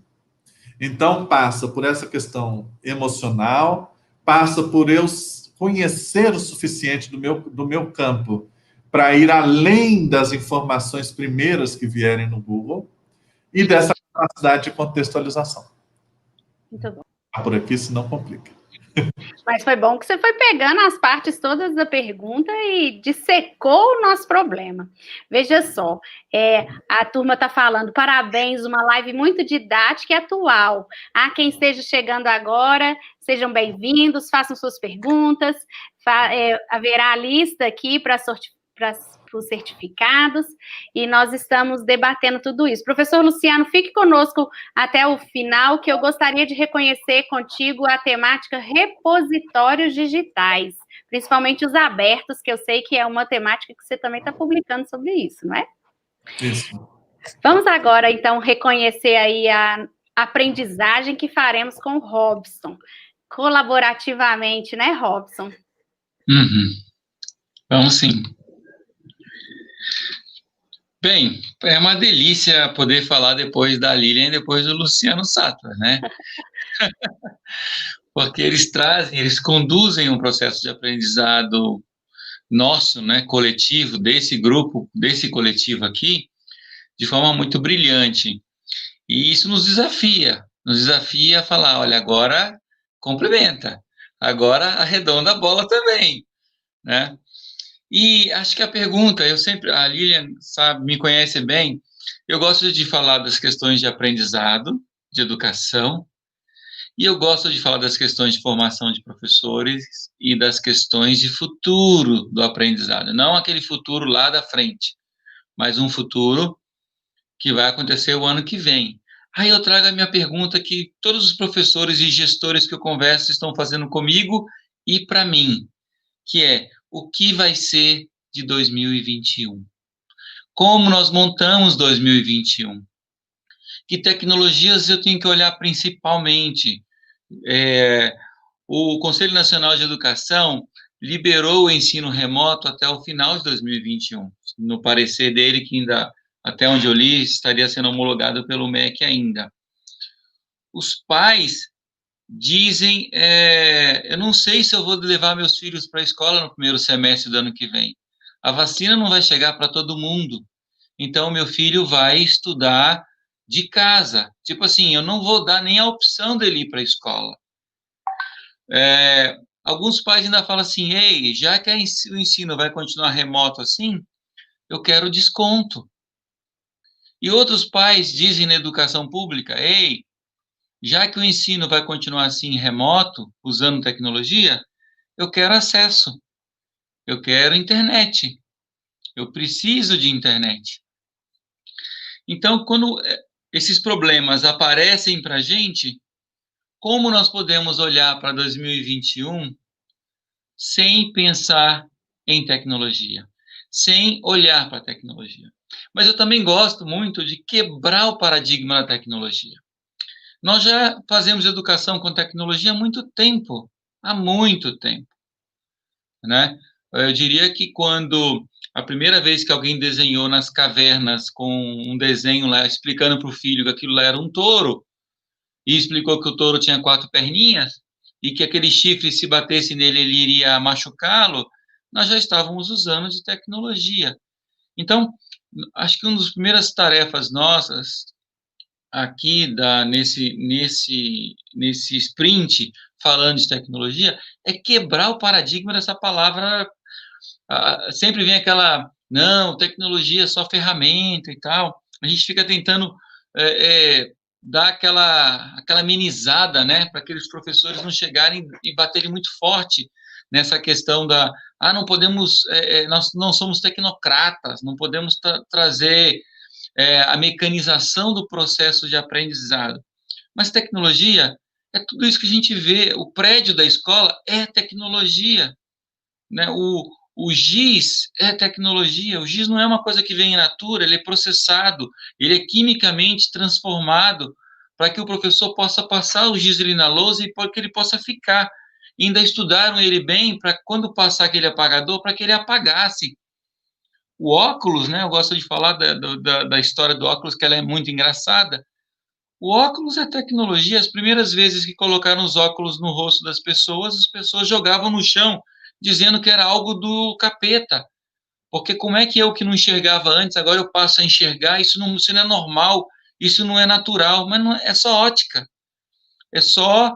Então, passa por essa questão emocional, passa por eu conhecer o suficiente do meu campo para ir além das informações primeiras que vierem no Google e dessa capacidade de contextualização. Muito bom. Por aqui, senão complica. Mas foi bom que você foi pegando as partes todas da pergunta e dissecou o nosso problema. Veja só, a turma está falando, parabéns, uma live muito didática e atual. Quem esteja chegando agora, sejam bem-vindos, façam suas perguntas. Haverá a lista aqui para os certificados, e nós estamos debatendo tudo isso. Professor Luciano, fique conosco até o final, que eu gostaria de reconhecer contigo a temática repositórios digitais, principalmente os abertos, que eu sei que é uma temática que você também está publicando sobre isso, não é? Isso. Vamos agora, então, reconhecer aí a aprendizagem que faremos com o Robson, colaborativamente, né, Robson? Vamos sim. Bem, é uma delícia poder falar depois da Lilian e depois do Luciano Sattler, né? Porque eles conduzem um processo de aprendizado nosso, né, coletivo, desse grupo, desse coletivo aqui, de forma muito brilhante. E isso nos desafia a falar, olha, agora complementa, agora arredonda a bola também, né? E acho que a pergunta, a Lilian sabe, me conhece bem, eu gosto de falar das questões de aprendizado, de educação, e eu gosto de falar das questões de formação de professores e das questões de futuro do aprendizado, não aquele futuro lá da frente, mas um futuro que vai acontecer o ano que vem. Aí eu trago a minha pergunta que todos os professores e gestores que eu converso estão fazendo comigo e para mim, que é: o que vai ser de 2021? Como nós montamos 2021? Que tecnologias eu tenho que olhar principalmente? O Conselho Nacional de Educação liberou o ensino remoto até o final de 2021, no parecer dele, que ainda, até onde eu li, estaria sendo homologado pelo MEC ainda. Os pais dizem, eu não sei se eu vou levar meus filhos para a escola no primeiro semestre do ano que vem. A vacina não vai chegar para todo mundo. Então, meu filho vai estudar de casa. Tipo assim, eu não vou dar nem a opção dele ir para a escola. Alguns pais ainda falam assim, ei, já que o ensino vai continuar remoto assim, eu quero desconto. E outros pais dizem na educação pública, ei, já que o ensino vai continuar assim remoto, usando tecnologia, eu quero acesso, eu quero internet, eu preciso de internet. Então, quando esses problemas aparecem para a gente, como nós podemos olhar para 2021 sem pensar em tecnologia, sem olhar para a tecnologia? Mas eu também gosto muito de quebrar o paradigma da tecnologia. Nós já fazemos educação com tecnologia há muito tempo, né? Eu diria que quando a primeira vez que alguém desenhou nas cavernas com um desenho lá, explicando para o filho que aquilo lá era um touro, e explicou que o touro tinha 4 perninhas, e que aquele chifre, se batesse nele, ele iria machucá-lo, nós já estávamos usando de tecnologia. Então, acho que uma das primeiras tarefas nossas aqui nesse sprint falando de tecnologia é quebrar o paradigma dessa palavra. Sempre vem aquela, não, tecnologia é só ferramenta e tal. A gente fica tentando dar aquela amenizada, né, para aqueles professores não chegarem e baterem muito forte nessa questão não podemos, nós não somos tecnocratas, não podemos trazer a mecanização do processo de aprendizado. Mas tecnologia é tudo isso que a gente vê. O prédio da escola é tecnologia, né? O giz é tecnologia. O giz não é uma coisa que vem in natura, ele é processado, ele é quimicamente transformado para que o professor possa passar o giz ali na lousa e para que ele possa ficar. E ainda estudaram ele bem para quando passar aquele apagador, para que ele apagasse. O óculos, né? Eu gosto de falar da história do óculos, que ela é muito engraçada. O óculos é tecnologia. As primeiras vezes que colocaram os óculos no rosto das pessoas, as pessoas jogavam no chão, dizendo que era algo do capeta. Porque como é que eu que não enxergava antes, agora eu passo a enxergar? Isso não é normal, isso não é natural, mas não é só ótica. É só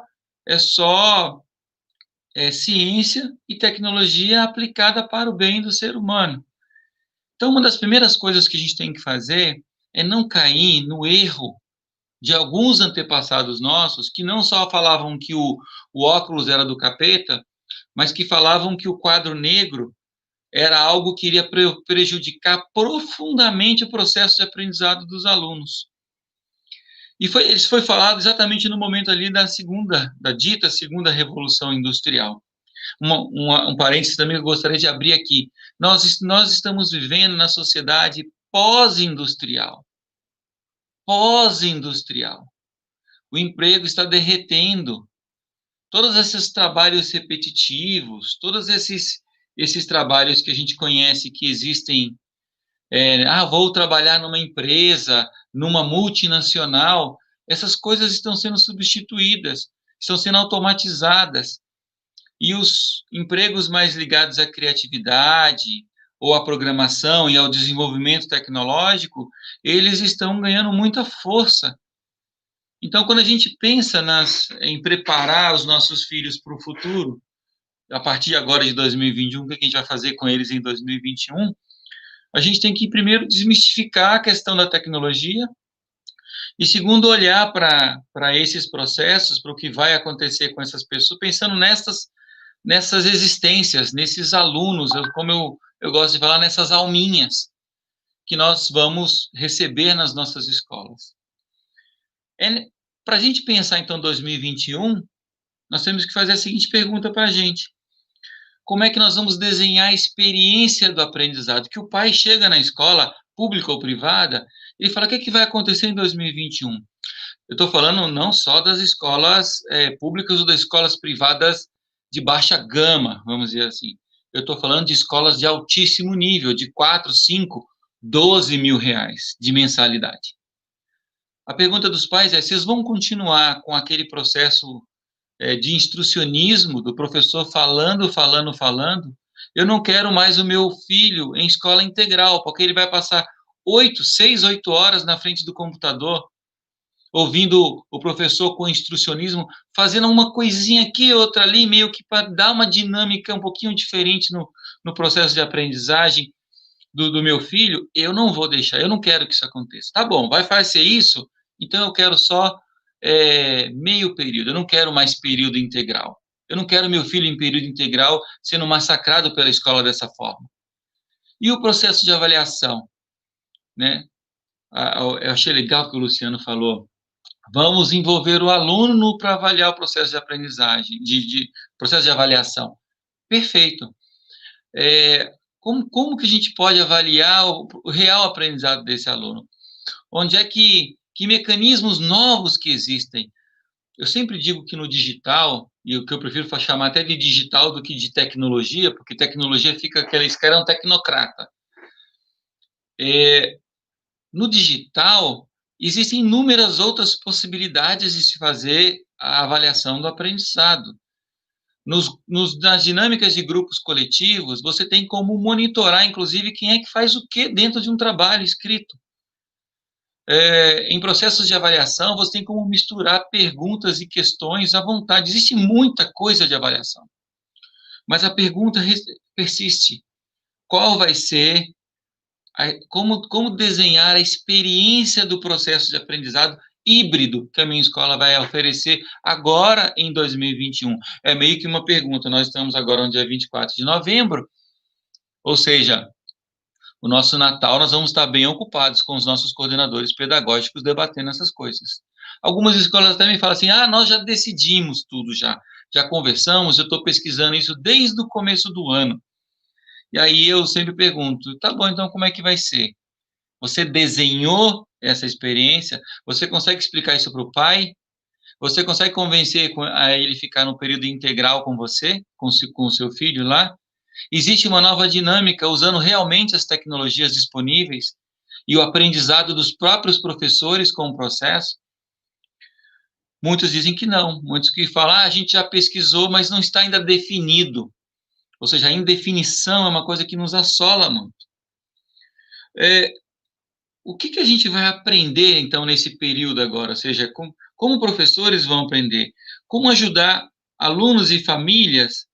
ciência e tecnologia aplicada para o bem do ser humano. Então, uma das primeiras coisas que a gente tem que fazer é não cair no erro de alguns antepassados nossos que não só falavam que o óculos era do capeta, mas que falavam que o quadro negro era algo que iria prejudicar profundamente o processo de aprendizado dos alunos. E isso foi falado exatamente no momento ali da dita segunda revolução industrial. Um parênteses também que eu gostaria de abrir aqui. Nós estamos vivendo na sociedade pós-industrial. Pós-industrial. O emprego está derretendo. Todos esses trabalhos repetitivos, todos esses trabalhos que a gente conhece que existem, vou trabalhar numa empresa, numa multinacional, essas coisas estão sendo substituídas, estão sendo automatizadas. E os empregos mais ligados à criatividade, ou à programação e ao desenvolvimento tecnológico, eles estão ganhando muita força. Então, quando a gente pensa em preparar os nossos filhos para o futuro, a partir agora de 2021, o que a gente vai fazer com eles em 2021, a gente tem que, primeiro, desmistificar a questão da tecnologia, e, segundo, olhar para esses processos, para o que vai acontecer com essas pessoas, pensando nessas existências, nesses alunos, como eu gosto de falar, nessas alminhas que nós vamos receber nas nossas escolas. Para a gente pensar, então, 2021, nós temos que fazer a seguinte pergunta para a gente. Como é que nós vamos desenhar a experiência do aprendizado? Que o pai chega na escola, pública ou privada, e fala, o que vai acontecer em 2021? Eu estou falando não só das escolas públicas ou das escolas privadas de baixa gama, vamos dizer assim. Eu estou falando de escolas de altíssimo nível, de 4, 5, 12 mil reais de mensalidade. A pergunta dos pais é, vocês vão continuar com aquele processo de instrucionismo, do professor falando? Eu não quero mais o meu filho em escola integral, porque ele vai passar 6, 8 horas na frente do computador, ouvindo o professor com instrucionismo, fazendo uma coisinha aqui, outra ali, meio que para dar uma dinâmica um pouquinho diferente no processo de aprendizagem do meu filho. Eu não vou deixar, eu não quero que isso aconteça. Tá bom, vai fazer isso? Então eu quero só meio período, eu não quero mais período integral. Eu não quero meu filho em período integral sendo massacrado pela escola dessa forma. E o processo de avaliação, né? Eu achei legal que o Luciano falou, vamos envolver o aluno para avaliar o processo de aprendizagem, processo de avaliação. Perfeito. Como que a gente pode avaliar o real aprendizado desse aluno? Onde é que mecanismos novos que existem? Eu sempre digo que no digital, e o que eu prefiro chamar até de digital do que de tecnologia, porque tecnologia fica esse cara é um tecnocrata. No digital, existem inúmeras outras possibilidades de se fazer a avaliação do aprendizado. Nas dinâmicas de grupos coletivos, você tem como monitorar, inclusive, quem é que faz o quê dentro de um trabalho escrito. Em processos de avaliação, você tem como misturar perguntas e questões à vontade. Existe muita coisa de avaliação. Mas a pergunta persiste. Qual vai ser, como desenhar a experiência do processo de aprendizado híbrido que a minha escola vai oferecer agora em 2021? É meio que uma pergunta. Nós estamos agora no dia 24 de novembro, ou seja, o nosso Natal, nós vamos estar bem ocupados com os nossos coordenadores pedagógicos debatendo essas coisas. Algumas escolas também falam assim, nós já decidimos tudo já conversamos, eu estou pesquisando isso desde o começo do ano. E aí eu sempre pergunto, tá bom, então como é que vai ser? Você desenhou essa experiência? Você consegue explicar isso para o pai? Você consegue convencer a ele ficar no período integral com você, com o seu filho lá? Existe uma nova dinâmica usando realmente as tecnologias disponíveis e o aprendizado dos próprios professores com o processo? Muitos dizem que não. Muitos que falam, a gente já pesquisou, mas não está ainda definido. Ou seja, a indefinição é uma coisa que nos assola muito. O que a gente vai aprender, então, nesse período agora? Ou seja, como professores vão aprender? Como ajudar alunos e famílias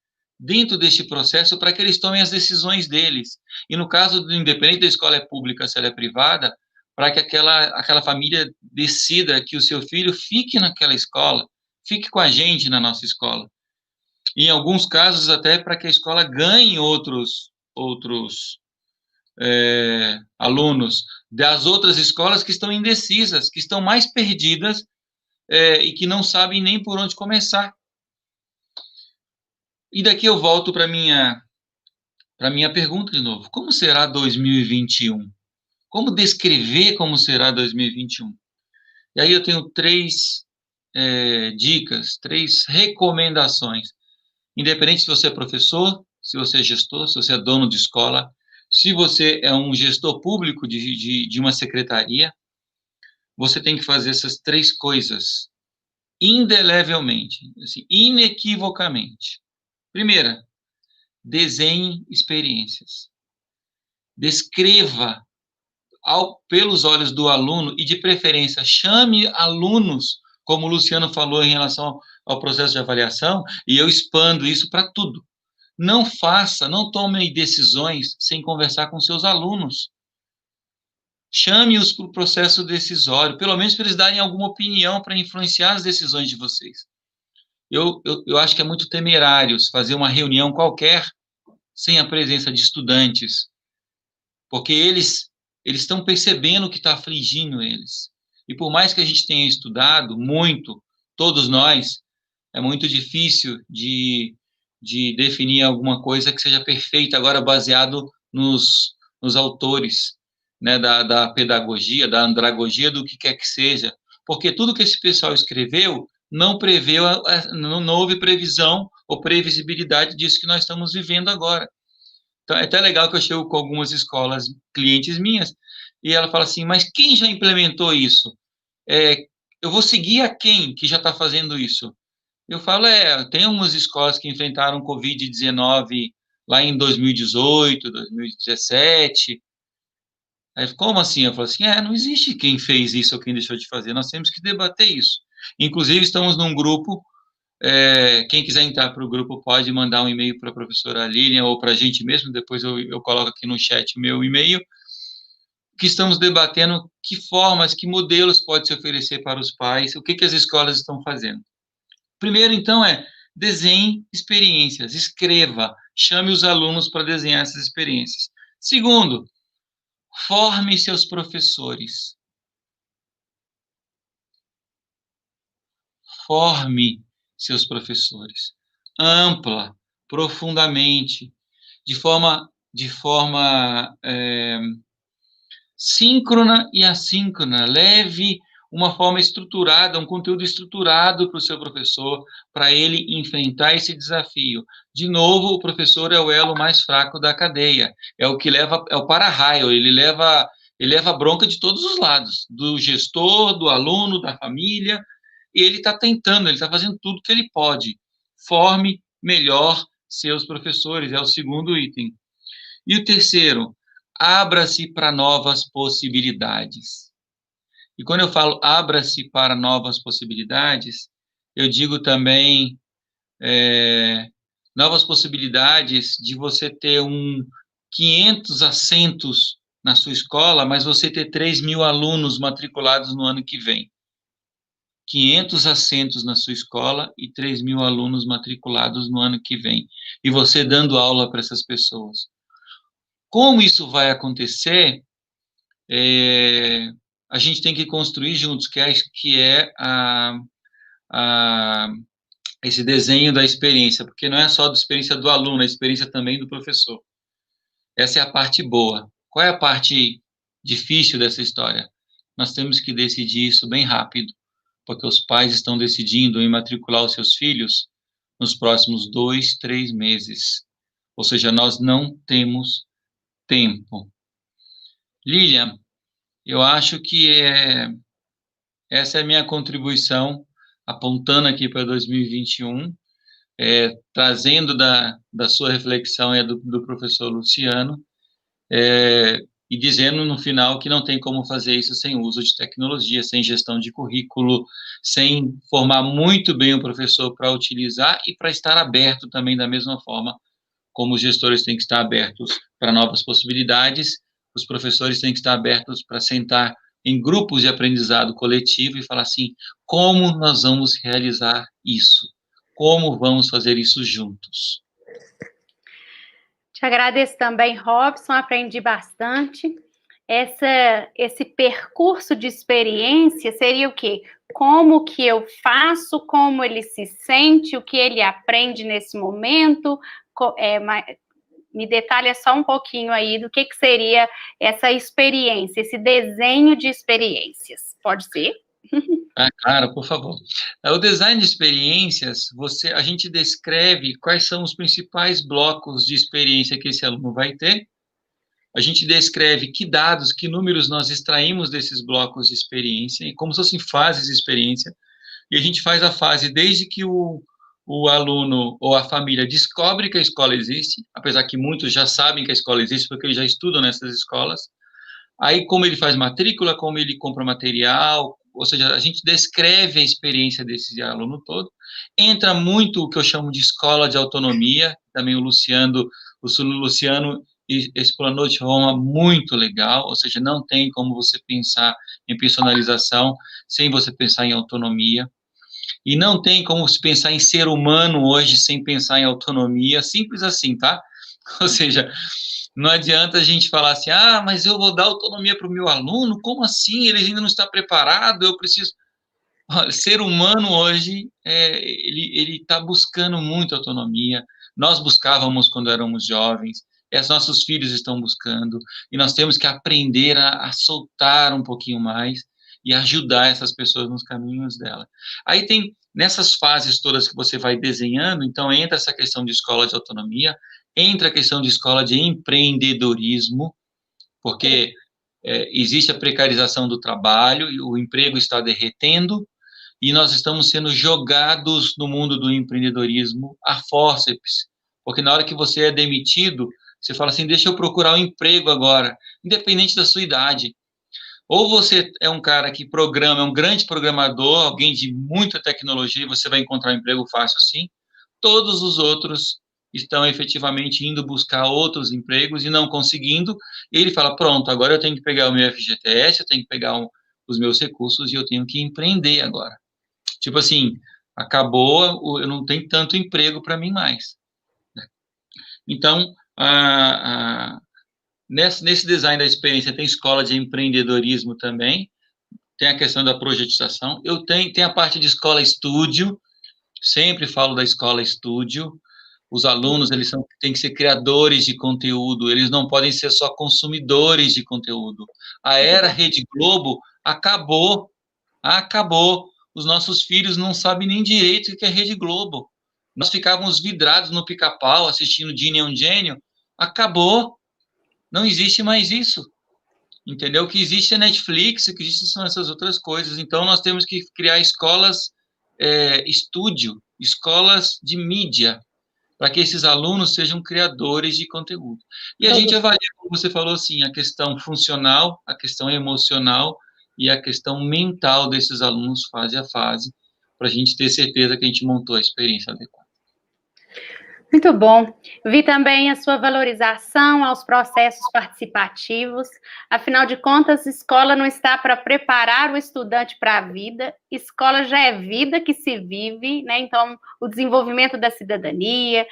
dentro deste processo para que eles tomem as decisões deles. E no caso, independente da escola é pública, se ela é privada, para que aquela família decida que o seu filho fique naquela escola, fique com a gente na nossa escola. E, em alguns casos, até para que a escola ganhe outros alunos das outras escolas que estão indecisas, que estão mais perdidas e que não sabem nem por onde começar. E daqui eu volto para minha pergunta de novo. Como será 2021? Como descrever como será 2021? E aí eu tenho 3 dicas, 3 recomendações. Independente se você é professor, se você é gestor, se você é dono de escola, se você é um gestor público de uma secretaria, você tem que fazer essas 3 coisas indelevelmente, assim, inequivocamente. Primeira, desenhe experiências. Descreva pelos olhos do aluno e, de preferência, chame alunos, como o Luciano falou em relação ao processo de avaliação, e eu expando isso para tudo. Não tome decisões sem conversar com seus alunos. Chame-os para o processo decisório, pelo menos para eles darem alguma opinião para influenciar as decisões de vocês. Eu acho que é muito temerário fazer uma reunião qualquer sem a presença de estudantes, porque eles estão percebendo o que está afligindo eles. E por mais que a gente tenha estudado muito, todos nós, é muito difícil de definir alguma coisa que seja perfeita, agora baseado nos autores, né, da pedagogia, da andragogia, do que quer que seja, porque tudo que esse pessoal escreveu não preveu, não houve previsão ou previsibilidade disso que nós estamos vivendo agora. Então, é até legal que eu chego com algumas escolas, clientes minhas, e ela fala assim, mas quem já implementou isso? Eu vou seguir a quem que já está fazendo isso? Eu falo, tem algumas escolas que enfrentaram Covid-19 lá em 2018, 2017. Aí, como assim? Eu falo assim, não existe quem fez isso ou quem deixou de fazer, nós temos que debater isso. Inclusive, estamos num grupo, quem quiser entrar para o grupo pode mandar um e-mail para a professora Lilian ou para a gente mesmo, depois eu coloco aqui no chat o meu e-mail, que estamos debatendo que formas, que modelos pode se oferecer para os pais, o que as escolas estão fazendo. Primeiro, então, desenhe experiências, escreva, chame os alunos para desenhar essas experiências. Segundo, forme seus professores. Forme seus professores. Ampla, profundamente, de forma síncrona e assíncrona. Leve uma forma estruturada, um conteúdo estruturado para o seu professor, para ele enfrentar esse desafio. De novo, o professor é o elo mais fraco da cadeia, é o que leva, é o para-raio, ele leva a bronca de todos os lados, do gestor, do aluno, da família, e ele está tentando, ele está fazendo tudo que ele pode. Forme melhor seus professores, é o segundo item. E o terceiro, abra-se para novas possibilidades. E quando eu falo abra-se para novas possibilidades, eu digo também novas possibilidades de você ter 500 assentos na sua escola, mas você ter 3.000 alunos matriculados no ano que vem. 500 assentos na sua escola e 3.000 alunos matriculados no ano que vem. E você dando aula para essas pessoas. Como isso vai acontecer, a gente tem que construir juntos, que é esse desenho da experiência, porque não é só da experiência do aluno, é a experiência também do professor. Essa é a parte boa. Qual é a parte difícil dessa história? Nós temos que decidir isso bem rápido, porque os pais estão decidindo em matricular os seus filhos nos próximos 2, 3 meses. Ou seja, nós não temos tempo. Lilian, eu acho que essa é a minha contribuição, apontando aqui para 2021, trazendo da sua reflexão e do professor Luciano, e dizendo no final que não tem como fazer isso sem uso de tecnologia, sem gestão de currículo, sem formar muito bem o professor para utilizar e para estar aberto também da mesma forma como os gestores têm que estar abertos para novas possibilidades, os professores têm que estar abertos para sentar em grupos de aprendizado coletivo e falar assim, como nós vamos realizar isso? Como vamos fazer isso juntos? Te agradeço também, Robson, aprendi bastante. Esse percurso de experiência seria o quê? Como que eu faço, como ele se sente, o que ele aprende nesse momento, me detalha só um pouquinho aí do que seria essa experiência, esse desenho de experiências. Pode ser? Claro, por favor. O design de experiências, a gente descreve quais são os principais blocos de experiência que esse aluno vai ter. A gente descreve que dados, que números nós extraímos desses blocos de experiência, como se fossem fases de experiência. E a gente faz a fase desde que o aluno ou a família descobre que a escola existe, apesar que muitos já sabem que a escola existe, porque eles já estudam nessas escolas. Aí, como ele faz matrícula, como ele compra material, ou seja, a gente descreve a experiência desse aluno todo. Entra muito o que eu chamo de escola de autonomia, também o Luciano explanou de forma muito legal, ou seja, não tem como você pensar em personalização sem você pensar em autonomia. E não tem como se pensar em ser humano hoje sem pensar em autonomia, simples assim, tá? Ou seja, não adianta a gente falar assim, mas eu vou dar autonomia para o meu aluno, como assim? Ele ainda não está preparado, eu preciso... Olha, ser humano hoje, ele está buscando muito autonomia, nós buscávamos quando éramos jovens, os nossos filhos estão buscando, e nós temos que aprender a soltar um pouquinho mais, e ajudar essas pessoas nos caminhos dela. Aí tem, nessas fases todas que você vai desenhando, então entra essa questão de escola de autonomia, entra a questão de escola de empreendedorismo, porque existe a precarização do trabalho, e o emprego está derretendo, e nós estamos sendo jogados no mundo do empreendedorismo a fórceps, porque na hora que você é demitido, você fala assim, deixa eu procurar um emprego agora, independente da sua idade. Ou você é um cara que programa, é um grande programador, alguém de muita tecnologia, você vai encontrar um emprego fácil assim. Todos os outros estão efetivamente indo buscar outros empregos e não conseguindo. E ele fala, pronto, agora eu tenho que pegar o meu FGTS, eu tenho que pegar os meus recursos e eu tenho que empreender agora. Tipo assim, acabou, eu não tenho tanto emprego para mim mais. Então, nesse design da experiência tem escola de empreendedorismo também, tem a questão da projetização, tem a parte de escola estúdio, sempre falo da escola estúdio, os alunos, eles têm que ser criadores de conteúdo, eles não podem ser só consumidores de conteúdo. A era Rede Globo acabou, os nossos filhos não sabem nem direito o que é Rede Globo, nós ficávamos vidrados no Pica-Pau, assistindo Ginny é um Gênio, acabou, não existe mais isso, entendeu? O que existe é Netflix, o que existe são essas outras coisas. Então, nós temos que criar escolas estúdio, escolas de mídia, para que esses alunos sejam criadores de conteúdo. E a gente avalia, como você falou, assim, a questão funcional, a questão emocional e a questão mental desses alunos fase a fase, para a gente ter certeza que a gente montou a experiência adequada. Muito bom. Vi também a sua valorização aos processos participativos. Afinal de contas, escola não está para preparar o estudante para a vida, escola já é vida que se vive, né? Então, o desenvolvimento da cidadania.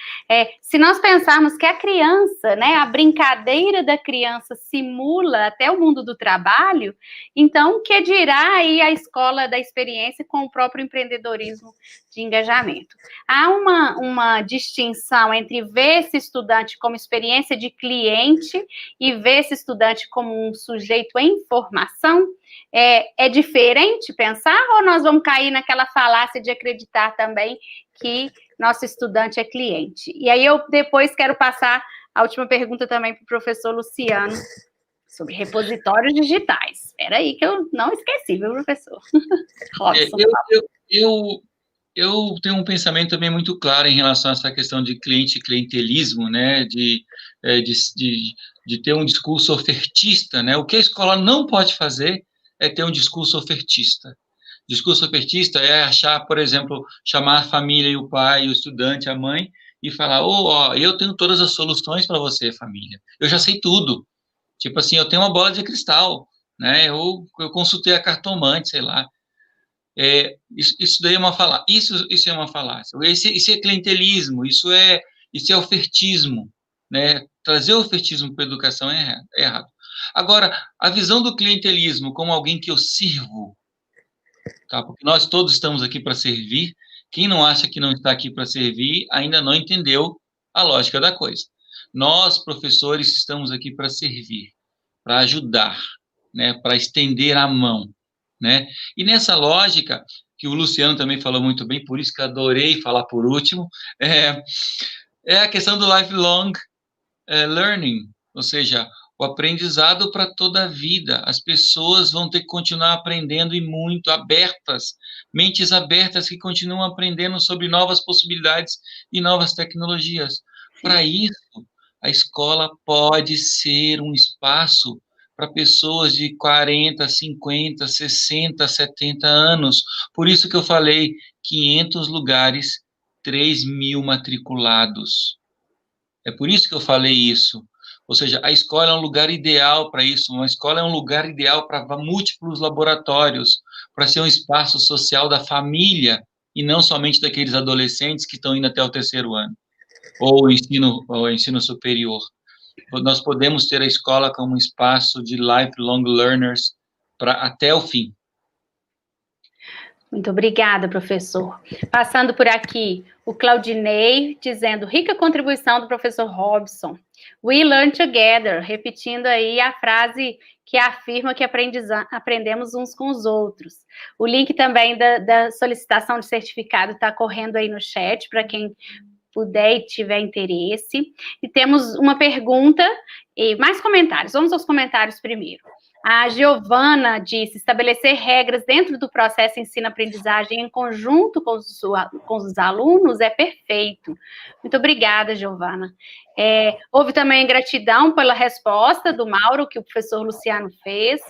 Se nós pensarmos que a criança, né, a brincadeira da criança simula até o mundo do trabalho, então, o que dirá aí a escola da experiência com o próprio empreendedorismo de engajamento? Há uma distinção entre ver esse estudante como experiência de cliente e ver esse estudante como um sujeito em formação? É diferente pensar ou nós vamos cair naquela falácia de acreditar também que nosso estudante é cliente? E aí eu depois quero passar a última pergunta também para o professor Luciano, sobre repositórios digitais. Espera aí que eu não esqueci, viu, professor? Robson. Eu tenho um pensamento também muito claro em relação a essa questão de cliente e clientelismo, né, de ter um discurso ofertista, né, o que a escola não pode fazer é ter um discurso ofertista. Discurso ofertista é achar, por exemplo, chamar a família e o pai, o estudante, a mãe, e falar, eu tenho todas as soluções para você, família, eu já sei tudo, tipo assim, eu tenho uma bola de cristal, né, eu consultei a cartomante, sei lá. Isso daí é uma falácia. Isso é uma falácia. Isso é clientelismo, isso é ofertismo. né? Trazer o ofertismo para a educação é errado. Agora, a visão do clientelismo como alguém que eu sirvo, tá? Porque nós todos estamos aqui para servir. Quem não acha que não está aqui para servir, ainda não entendeu a lógica da coisa. Nós, professores, estamos aqui para servir, para ajudar, né? Para estender a mão, né? E nessa lógica, que o Luciano também falou muito bem, por isso que eu adorei falar por último, é a questão do lifelong learning, ou seja, o aprendizado para toda a vida. As pessoas vão ter que continuar aprendendo e muito, abertas, mentes abertas que continuam aprendendo sobre novas possibilidades e novas tecnologias. Para isso, a escola pode ser um espaço para pessoas de 40, 50, 60, 70 anos. Por isso que eu falei 500 lugares, 3.000 matriculados. É por isso que eu falei isso. Ou seja, a escola é um lugar ideal para isso. Uma escola é um lugar ideal para múltiplos laboratórios, para ser um espaço social da família e não somente daqueles adolescentes que estão indo até o 3º ano ou o ensino superior. Nós podemos ter a escola como um espaço de lifelong learners até o fim. Muito obrigada, professor. Passando por aqui, o Claudinei dizendo, rica contribuição do professor Robson. We learn together, repetindo aí a frase que afirma que aprendemos uns com os outros. O link também da solicitação de certificado está correndo aí no chat, para quem puder e tiver interesse. E temos uma pergunta e mais comentários. Vamos aos comentários primeiro. A Giovana disse, estabelecer regras dentro do processo ensino-aprendizagem em conjunto com os alunos é perfeito. Muito obrigada, Giovana. Houve também gratidão pela resposta do Mauro, que o professor Luciano fez.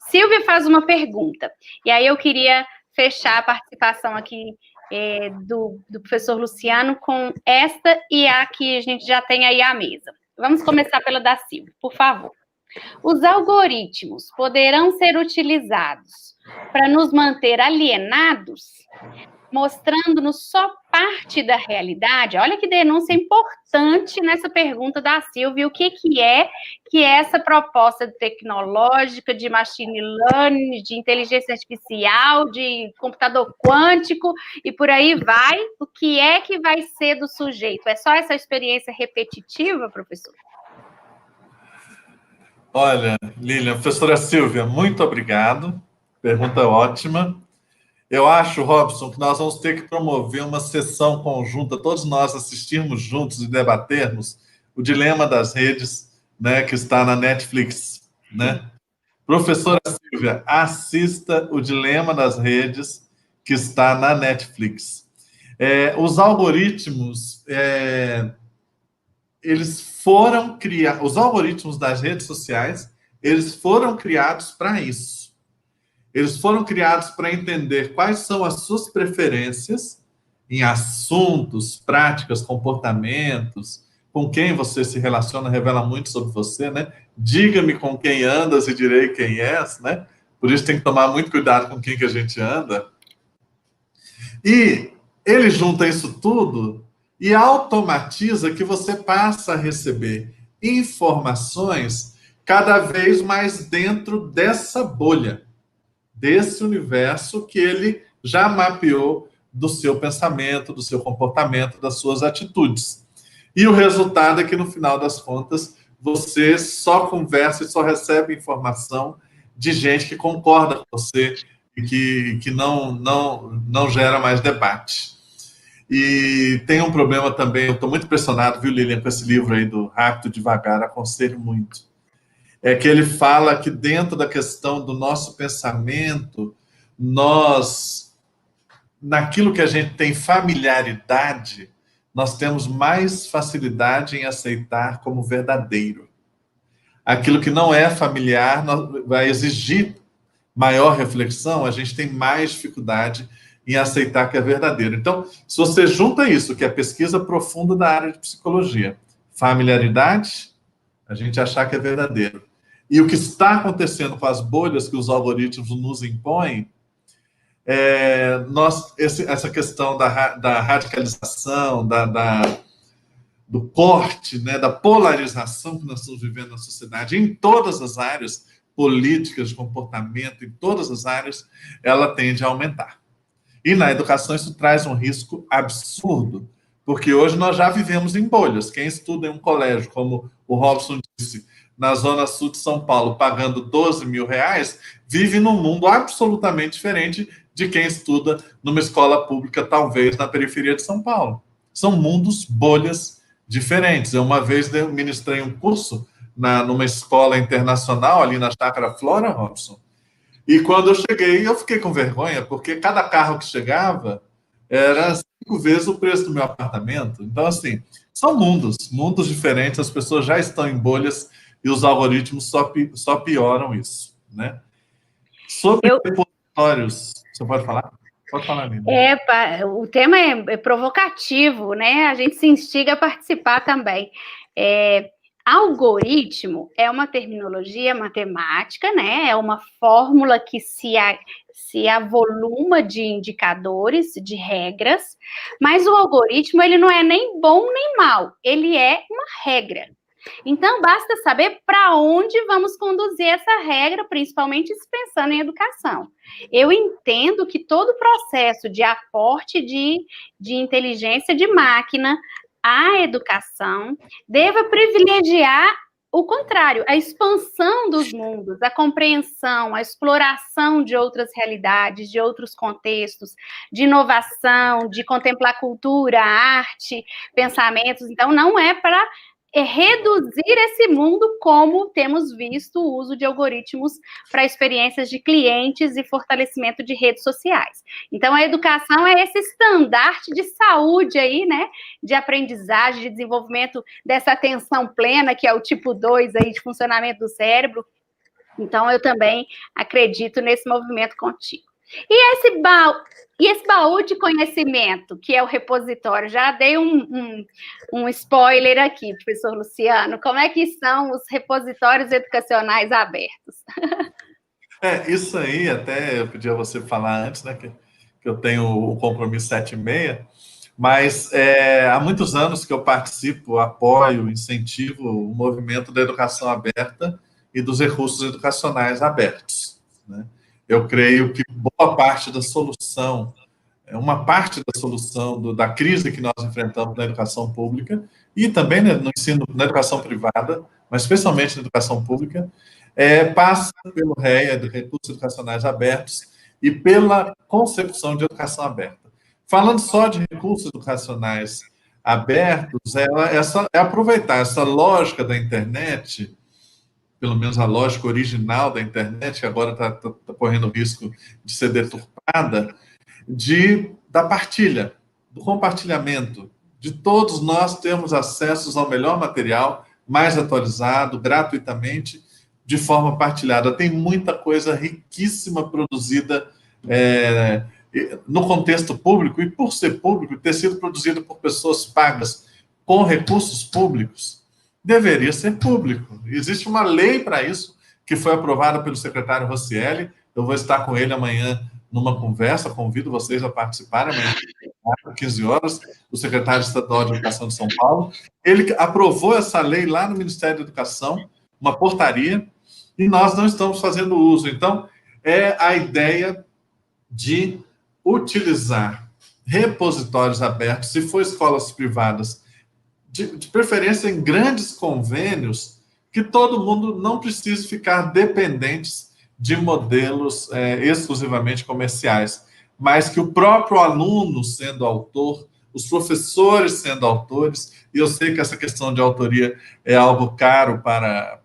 Silvia faz uma pergunta, e aí eu queria fechar a participação aqui do professor Luciano com esta e a que a gente já tem aí à mesa. Vamos começar pela da Silvia, por favor. Os algoritmos poderão ser utilizados para nos manter alienados, mostrando-nos só parte da realidade? Olha que denúncia importante nessa pergunta da Silvia. O que é essa proposta tecnológica de machine learning, de inteligência artificial, de computador quântico e por aí vai? O que vai ser do sujeito? É só essa experiência repetitiva, professor? Olha, Lilian, professora Silvia, muito obrigado. Pergunta ótima. Eu acho, Robson, que nós vamos ter que promover uma sessão conjunta, todos nós assistirmos juntos e debatermos o dilema das redes, né, que está na Netflix, né? Professora Silvia, assista o dilema das redes que está na Netflix. Os algoritmos, os algoritmos das redes sociais, eles foram criados para isso. Eles foram criados para entender quais são as suas preferências em assuntos, práticas, comportamentos, com quem você se relaciona, revela muito sobre você, né? Diga-me com quem andas e direi quem és, né? Por isso tem que tomar muito cuidado com quem que a gente anda. E ele junta isso tudo e automatiza que você passa a receber informações cada vez mais dentro dessa bolha, desse universo que ele já mapeou do seu pensamento, do seu comportamento, das suas atitudes. E o resultado é que, no final das contas, você só conversa e só recebe informação de gente que concorda com você e que não gera mais debate. E tem um problema também, eu estou muito impressionado, viu, Lilian, com esse livro aí do Rápido Devagar, aconselho muito. É que ele fala que dentro da questão do nosso pensamento, naquilo que a gente tem familiaridade, nós temos mais facilidade em aceitar como verdadeiro. Aquilo que não é familiar vai exigir maior reflexão, a gente tem mais dificuldade em aceitar que é verdadeiro. Então, se você junta isso, que é pesquisa profunda da área de psicologia, familiaridade, a gente achar que é verdadeiro. E o que está acontecendo com as bolhas que os algoritmos nos impõem, essa questão da radicalização, do corte, né, da polarização que nós estamos vivendo na sociedade, em todas as áreas políticas, de comportamento, em todas as áreas, ela tende a aumentar. E na educação isso traz um risco absurdo, porque hoje nós já vivemos em bolhas. Quem estuda em um colégio, como o Robson disse, na zona sul de São Paulo, pagando 12 mil reais, vive num mundo absolutamente diferente de quem estuda numa escola pública, talvez na periferia de São Paulo. São mundos, bolhas diferentes. Eu uma vez ministrei um curso numa escola internacional, ali na Chácara Flora, Robson, e quando eu cheguei, eu fiquei com vergonha, porque cada carro que chegava era 5 vezes o preço do meu apartamento. Então, assim, são mundos diferentes, as pessoas já estão em bolhas e os algoritmos só pioram isso, né? Sobre repositórios, você pode falar? Pode falar, Nina. O tema é provocativo, né? A gente se instiga a participar também. Algoritmo é uma terminologia matemática, né? É uma fórmula que se avoluma de indicadores, de regras, mas o algoritmo ele não é nem bom nem mal, ele é uma regra. Então, basta saber para onde vamos conduzir essa regra, principalmente pensando em educação. Eu entendo que todo o processo de aporte de inteligência de máquina à educação deva privilegiar o contrário, a expansão dos mundos, a compreensão, a exploração de outras realidades, de outros contextos, de inovação, de contemplar cultura, arte, pensamentos. Então, não é para reduzir esse mundo, como temos visto o uso de algoritmos para experiências de clientes e fortalecimento de redes sociais. Então, a educação é esse estandarte de saúde aí, né, de aprendizagem, de desenvolvimento dessa atenção plena, que é o tipo 2 aí de funcionamento do cérebro. Então, eu também acredito nesse movimento contínuo. E esse baú de conhecimento, que é o repositório, já dei um spoiler aqui, professor Luciano, como é que são os repositórios educacionais abertos? Isso aí, até eu pedi a você falar antes, né, que eu tenho o compromisso 7h30, mas há muitos anos que eu participo, apoio, incentivo o movimento da educação aberta e dos recursos educacionais abertos, né? Eu creio que boa parte da solução, uma parte da solução da crise que nós enfrentamos na educação pública e também no ensino, na educação privada, mas especialmente na educação pública, passa pelo REA, de Recursos Educacionais Abertos, e pela concepção de educação aberta. Falando só de recursos educacionais abertos, é aproveitar essa lógica da internet, pelo menos a lógica original da internet, que agora está correndo o risco de ser deturpada, da partilha, do compartilhamento, de todos nós termos acesso ao melhor material, mais atualizado, gratuitamente, de forma partilhada. Tem muita coisa riquíssima produzida no contexto público, e por ser público, ter sido produzido por pessoas pagas com recursos públicos, deveria ser público. Existe uma lei para isso, que foi aprovada pelo secretário Rocieli. Eu vou estar com ele amanhã numa conversa, convido vocês a participarem, amanhã, às 15 horas, o secretário estadual de Educação de São Paulo. Ele aprovou essa lei lá no Ministério da Educação, uma portaria, e nós não estamos fazendo uso. Então, é a ideia de utilizar repositórios abertos, se for escolas privadas, de preferência em grandes convênios, que todo mundo não precise ficar dependentes de modelos exclusivamente comerciais, mas que o próprio aluno sendo autor, os professores sendo autores, e eu sei que essa questão de autoria é algo caro para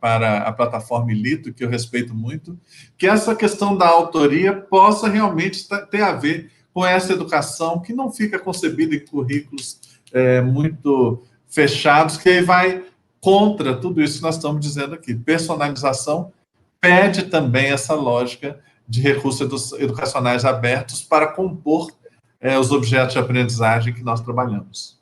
a plataforma Ilito, que eu respeito muito, que essa questão da autoria possa realmente ter a ver com essa educação que não fica concebida em currículos muito fechados, que vai contra tudo isso que nós estamos dizendo aqui. Personalização pede também essa lógica de recursos educacionais abertos para compor os objetos de aprendizagem que nós trabalhamos.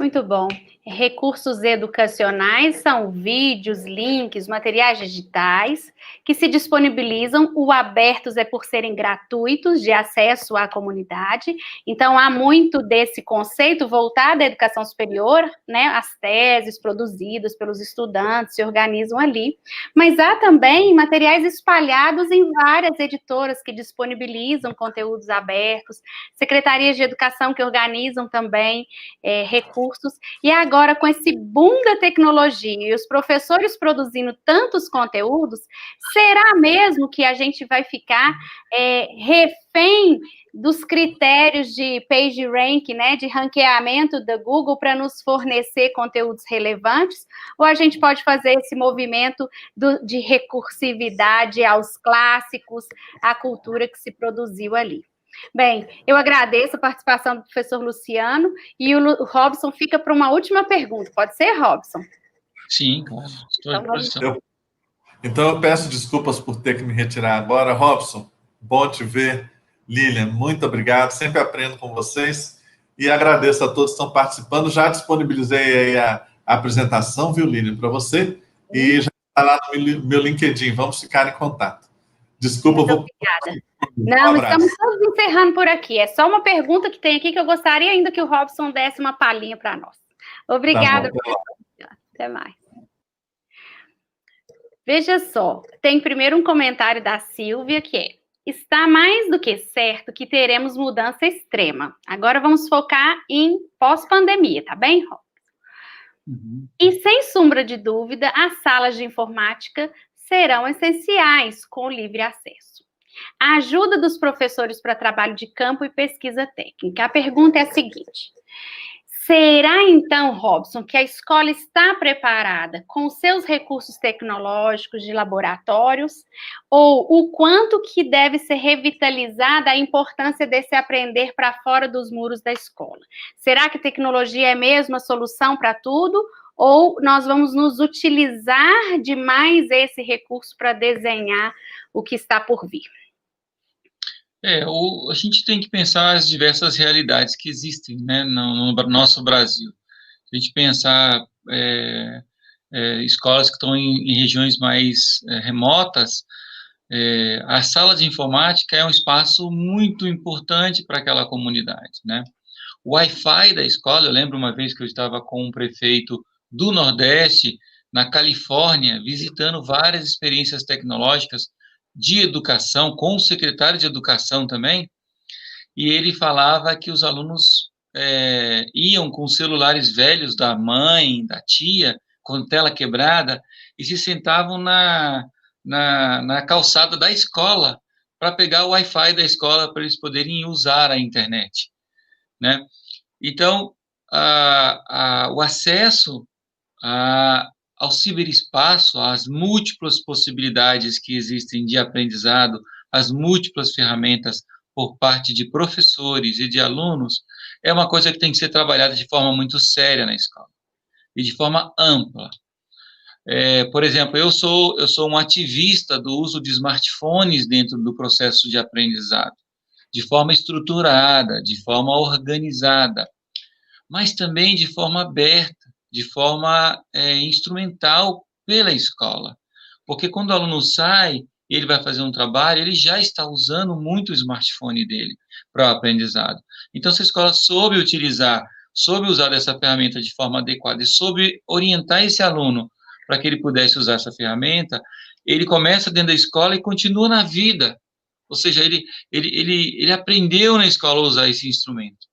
Muito bom. Recursos educacionais são vídeos, links, materiais digitais que se disponibilizam. O abertos é por serem gratuitos, de acesso à comunidade. Então, há muito desse conceito voltado à educação superior, né? As teses produzidas pelos estudantes se organizam ali. Mas há também materiais espalhados em várias editoras que disponibilizam conteúdos abertos, secretarias de educação que organizam também recursos. E agora, com esse boom da tecnologia e os professores produzindo tantos conteúdos, será mesmo que a gente vai ficar refém dos critérios de PageRank, né, de ranqueamento da Google para nos fornecer conteúdos relevantes? Ou a gente pode fazer esse movimento de recursividade aos clássicos, à cultura que se produziu ali? Bem, eu agradeço a participação do professor Luciano e o Robson fica para uma última pergunta. Pode ser, Robson? Sim, claro. Estou à disposição. Então, eu peço desculpas por ter que me retirar agora. Robson, bom te ver. Lilian, muito obrigado. Sempre aprendo com vocês. E agradeço a todos que estão participando. Já disponibilizei aí a apresentação, viu, Lilian, para você. E já está lá no meu LinkedIn. Vamos ficar em contato. Desculpa, muito obrigada. Não, estamos todos encerrando por aqui. É só uma pergunta que tem aqui que eu gostaria ainda que o Robson desse uma palhinha para nós. Obrigada. Tá, até mais. Veja só, tem primeiro um comentário da Silvia que é: está mais do que certo que teremos mudança extrema. Agora vamos focar em pós-pandemia, tá bem, Robson? Uhum. E sem sombra de dúvida, as salas de informática serão essenciais com livre acesso. A ajuda dos professores para trabalho de campo e pesquisa técnica. A pergunta é a seguinte: será então, Robson, que a escola está preparada com seus recursos tecnológicos de laboratórios? Ou o quanto que deve ser revitalizada a importância desse aprender para fora dos muros da escola? Será que tecnologia é mesmo a solução para tudo? Ou nós vamos nos utilizar de mais esse recurso para desenhar o que está por vir? A gente tem que pensar as diversas realidades que existem, né, no nosso Brasil. Se a gente pensar escolas que estão em regiões mais remotas, a sala de informática é um espaço muito importante para aquela comunidade, né? O Wi-Fi da escola, eu lembro uma vez que eu estava com um prefeito do Nordeste, na Califórnia, visitando várias experiências tecnológicas de educação, com o secretário de educação também, e ele falava que os alunos iam com celulares velhos da mãe, da tia, com tela quebrada, e se sentavam na calçada da escola para pegar o Wi-Fi da escola para eles poderem usar a internet, né? Então, o acesso ao ciberespaço, às múltiplas possibilidades que existem de aprendizado, as múltiplas ferramentas por parte de professores e de alunos, é uma coisa que tem que ser trabalhada de forma muito séria na escola, e de forma ampla. Por exemplo, eu sou um ativista do uso de smartphones dentro do processo de aprendizado, de forma estruturada, de forma organizada, mas também de forma aberta, de forma instrumental pela escola. Porque quando o aluno sai, ele vai fazer um trabalho, ele já está usando muito o smartphone dele para o aprendizado. Então, se a escola soube usar dessa ferramenta de forma adequada e soube orientar esse aluno para que ele pudesse usar essa ferramenta, ele começa dentro da escola e continua na vida. Ou seja, ele aprendeu na escola a usar esse instrumento.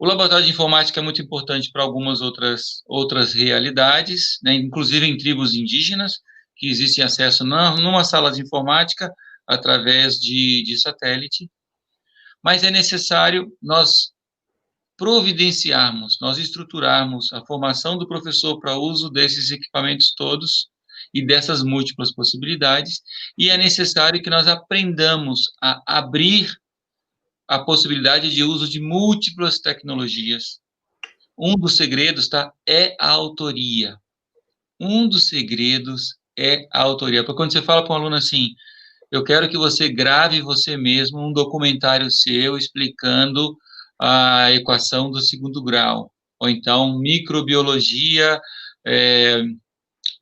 O laboratório de informática é muito importante para algumas outras realidades, né, inclusive em tribos indígenas, que existem acesso numa sala de informática através de satélite, mas é necessário nós providenciarmos, nós estruturarmos a formação do professor para o uso desses equipamentos todos e dessas múltiplas possibilidades, e é necessário que nós aprendamos a abrir a possibilidade de uso de múltiplas tecnologias. Um dos segredos, é a autoria. Um dos segredos é a autoria. Porque quando você fala para um aluno assim, eu quero que você grave você mesmo um documentário seu explicando a equação do segundo grau. ou então microbiologia,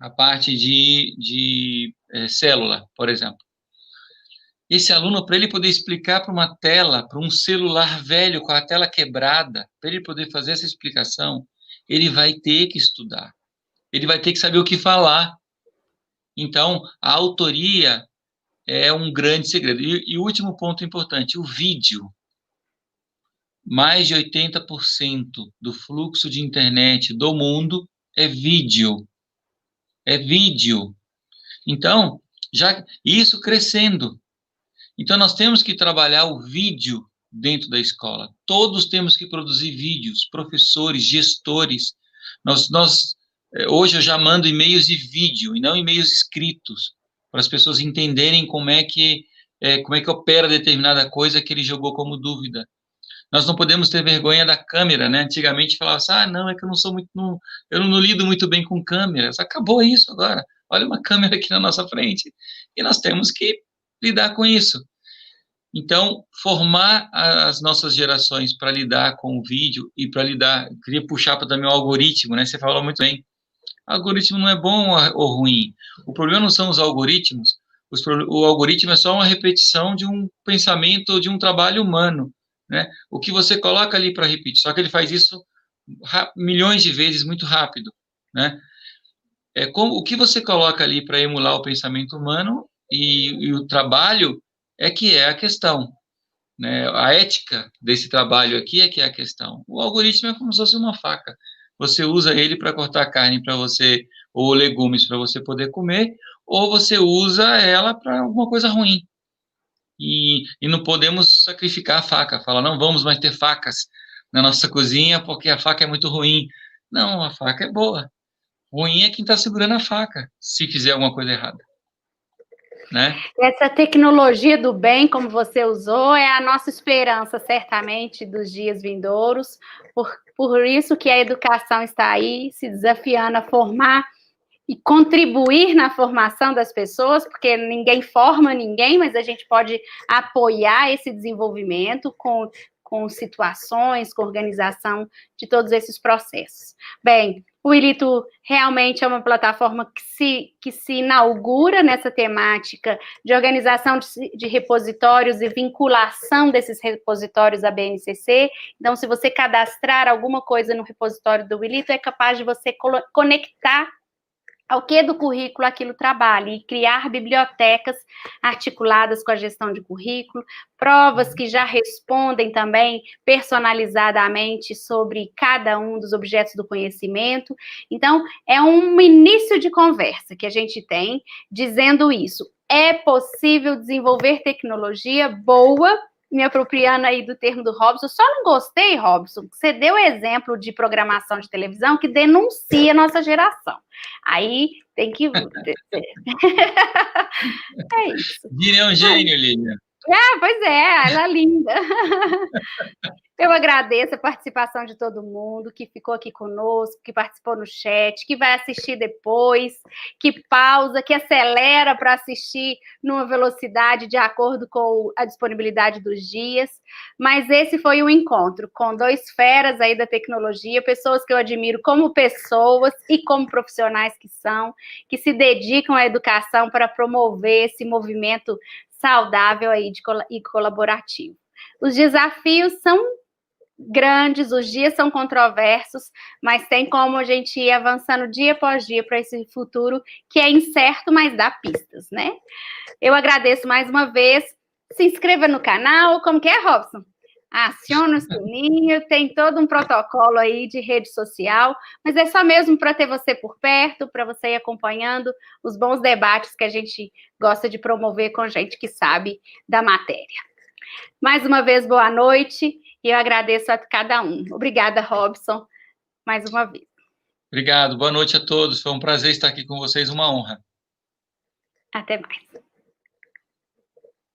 a parte de célula, por exemplo. Esse aluno, para ele poder explicar para uma tela, para um celular velho com a tela quebrada, para ele poder fazer essa explicação, ele vai ter que estudar. Ele vai ter que saber o que falar. Então, a autoria é um grande segredo. E o último ponto importante, o vídeo. Mais de 80% do fluxo de internet do mundo é vídeo. É vídeo. Então, já isso crescendo. Então, nós temos que trabalhar o vídeo dentro da escola. Todos temos que produzir vídeos, professores, gestores. Hoje eu já mando e-mails de vídeo, e não e-mails escritos, para as pessoas entenderem como é que opera determinada coisa que ele jogou como dúvida. Nós não podemos ter vergonha da câmera, né? Antigamente falava assim, não, é que eu não sou muito, eu não lido muito bem com câmeras. Acabou isso agora. Olha uma câmera aqui na nossa frente. E nós temos que lidar com isso. Então, formar as nossas gerações para lidar com o vídeo e para lidar, queria puxar para também o algoritmo, né? Você falou muito bem. O algoritmo não é bom ou ruim. O problema não são os algoritmos. O algoritmo é só uma repetição de um pensamento, de um trabalho humano, né? O que você coloca ali para repetir, só que ele faz isso milhões de vezes muito rápido, né? O que você coloca ali para emular o pensamento humano e o trabalho que é a questão, né? A ética desse trabalho aqui é que é a questão. O algoritmo é como se fosse uma faca. Você usa ele para cortar carne para você, ou legumes para você poder comer, ou você usa ela para alguma coisa ruim. E não podemos sacrificar a faca, falar, não vamos mais ter facas na nossa cozinha porque a faca é muito ruim. Não, a faca é boa. Ruim é quem está segurando a faca, se fizer alguma coisa errada. Né? Essa tecnologia do bem, como você usou, é a nossa esperança, certamente, dos dias vindouros. Por isso que a educação está aí, se desafiando a formar e contribuir na formação das pessoas, porque ninguém forma ninguém, mas a gente pode apoiar esse desenvolvimento com situações, com organização de todos esses processos. Bem, o Wilito realmente é uma plataforma que se inaugura nessa temática de organização de repositórios e vinculação desses repositórios à BNCC. Então, se você cadastrar alguma coisa no repositório do Wilito, é capaz de você conectar ao que do currículo aquilo trabalha, e criar bibliotecas articuladas com a gestão de currículo, provas que já respondem também personalizadamente sobre cada um dos objetos do conhecimento. Então, é um início de conversa que a gente tem dizendo isso. É possível desenvolver tecnologia boa, me apropriando aí do termo do Robson. Só não gostei, Robson, que você deu exemplo de programação de televisão que denuncia a nossa geração. Aí tem que... É isso. Lilian é um gênio, Lilian. Pois é, ela é linda. Eu agradeço a participação de todo mundo que ficou aqui conosco, que participou no chat, que vai assistir depois, que pausa, que acelera para assistir numa velocidade de acordo com a disponibilidade dos dias. Mas esse foi um encontro com dois feras aí da tecnologia, pessoas que eu admiro como pessoas e como profissionais que são, que se dedicam à educação para promover esse movimento saudável aí e colaborativo. Os desafios são grandes, os dias são controversos, mas tem como a gente ir avançando dia após dia para esse futuro que é incerto, mas dá pistas, né? Eu agradeço mais uma vez. Se inscreva no canal, como que é, Robson? Aciona o sininho, tem todo um protocolo aí de rede social, mas é só mesmo para ter você por perto, para você ir acompanhando os bons debates que a gente gosta de promover com gente que sabe da matéria. Mais uma vez, boa noite, e eu agradeço a cada um. Obrigada, Robson, mais uma vez. Obrigado, boa noite a todos, foi um prazer estar aqui com vocês, uma honra. Até mais.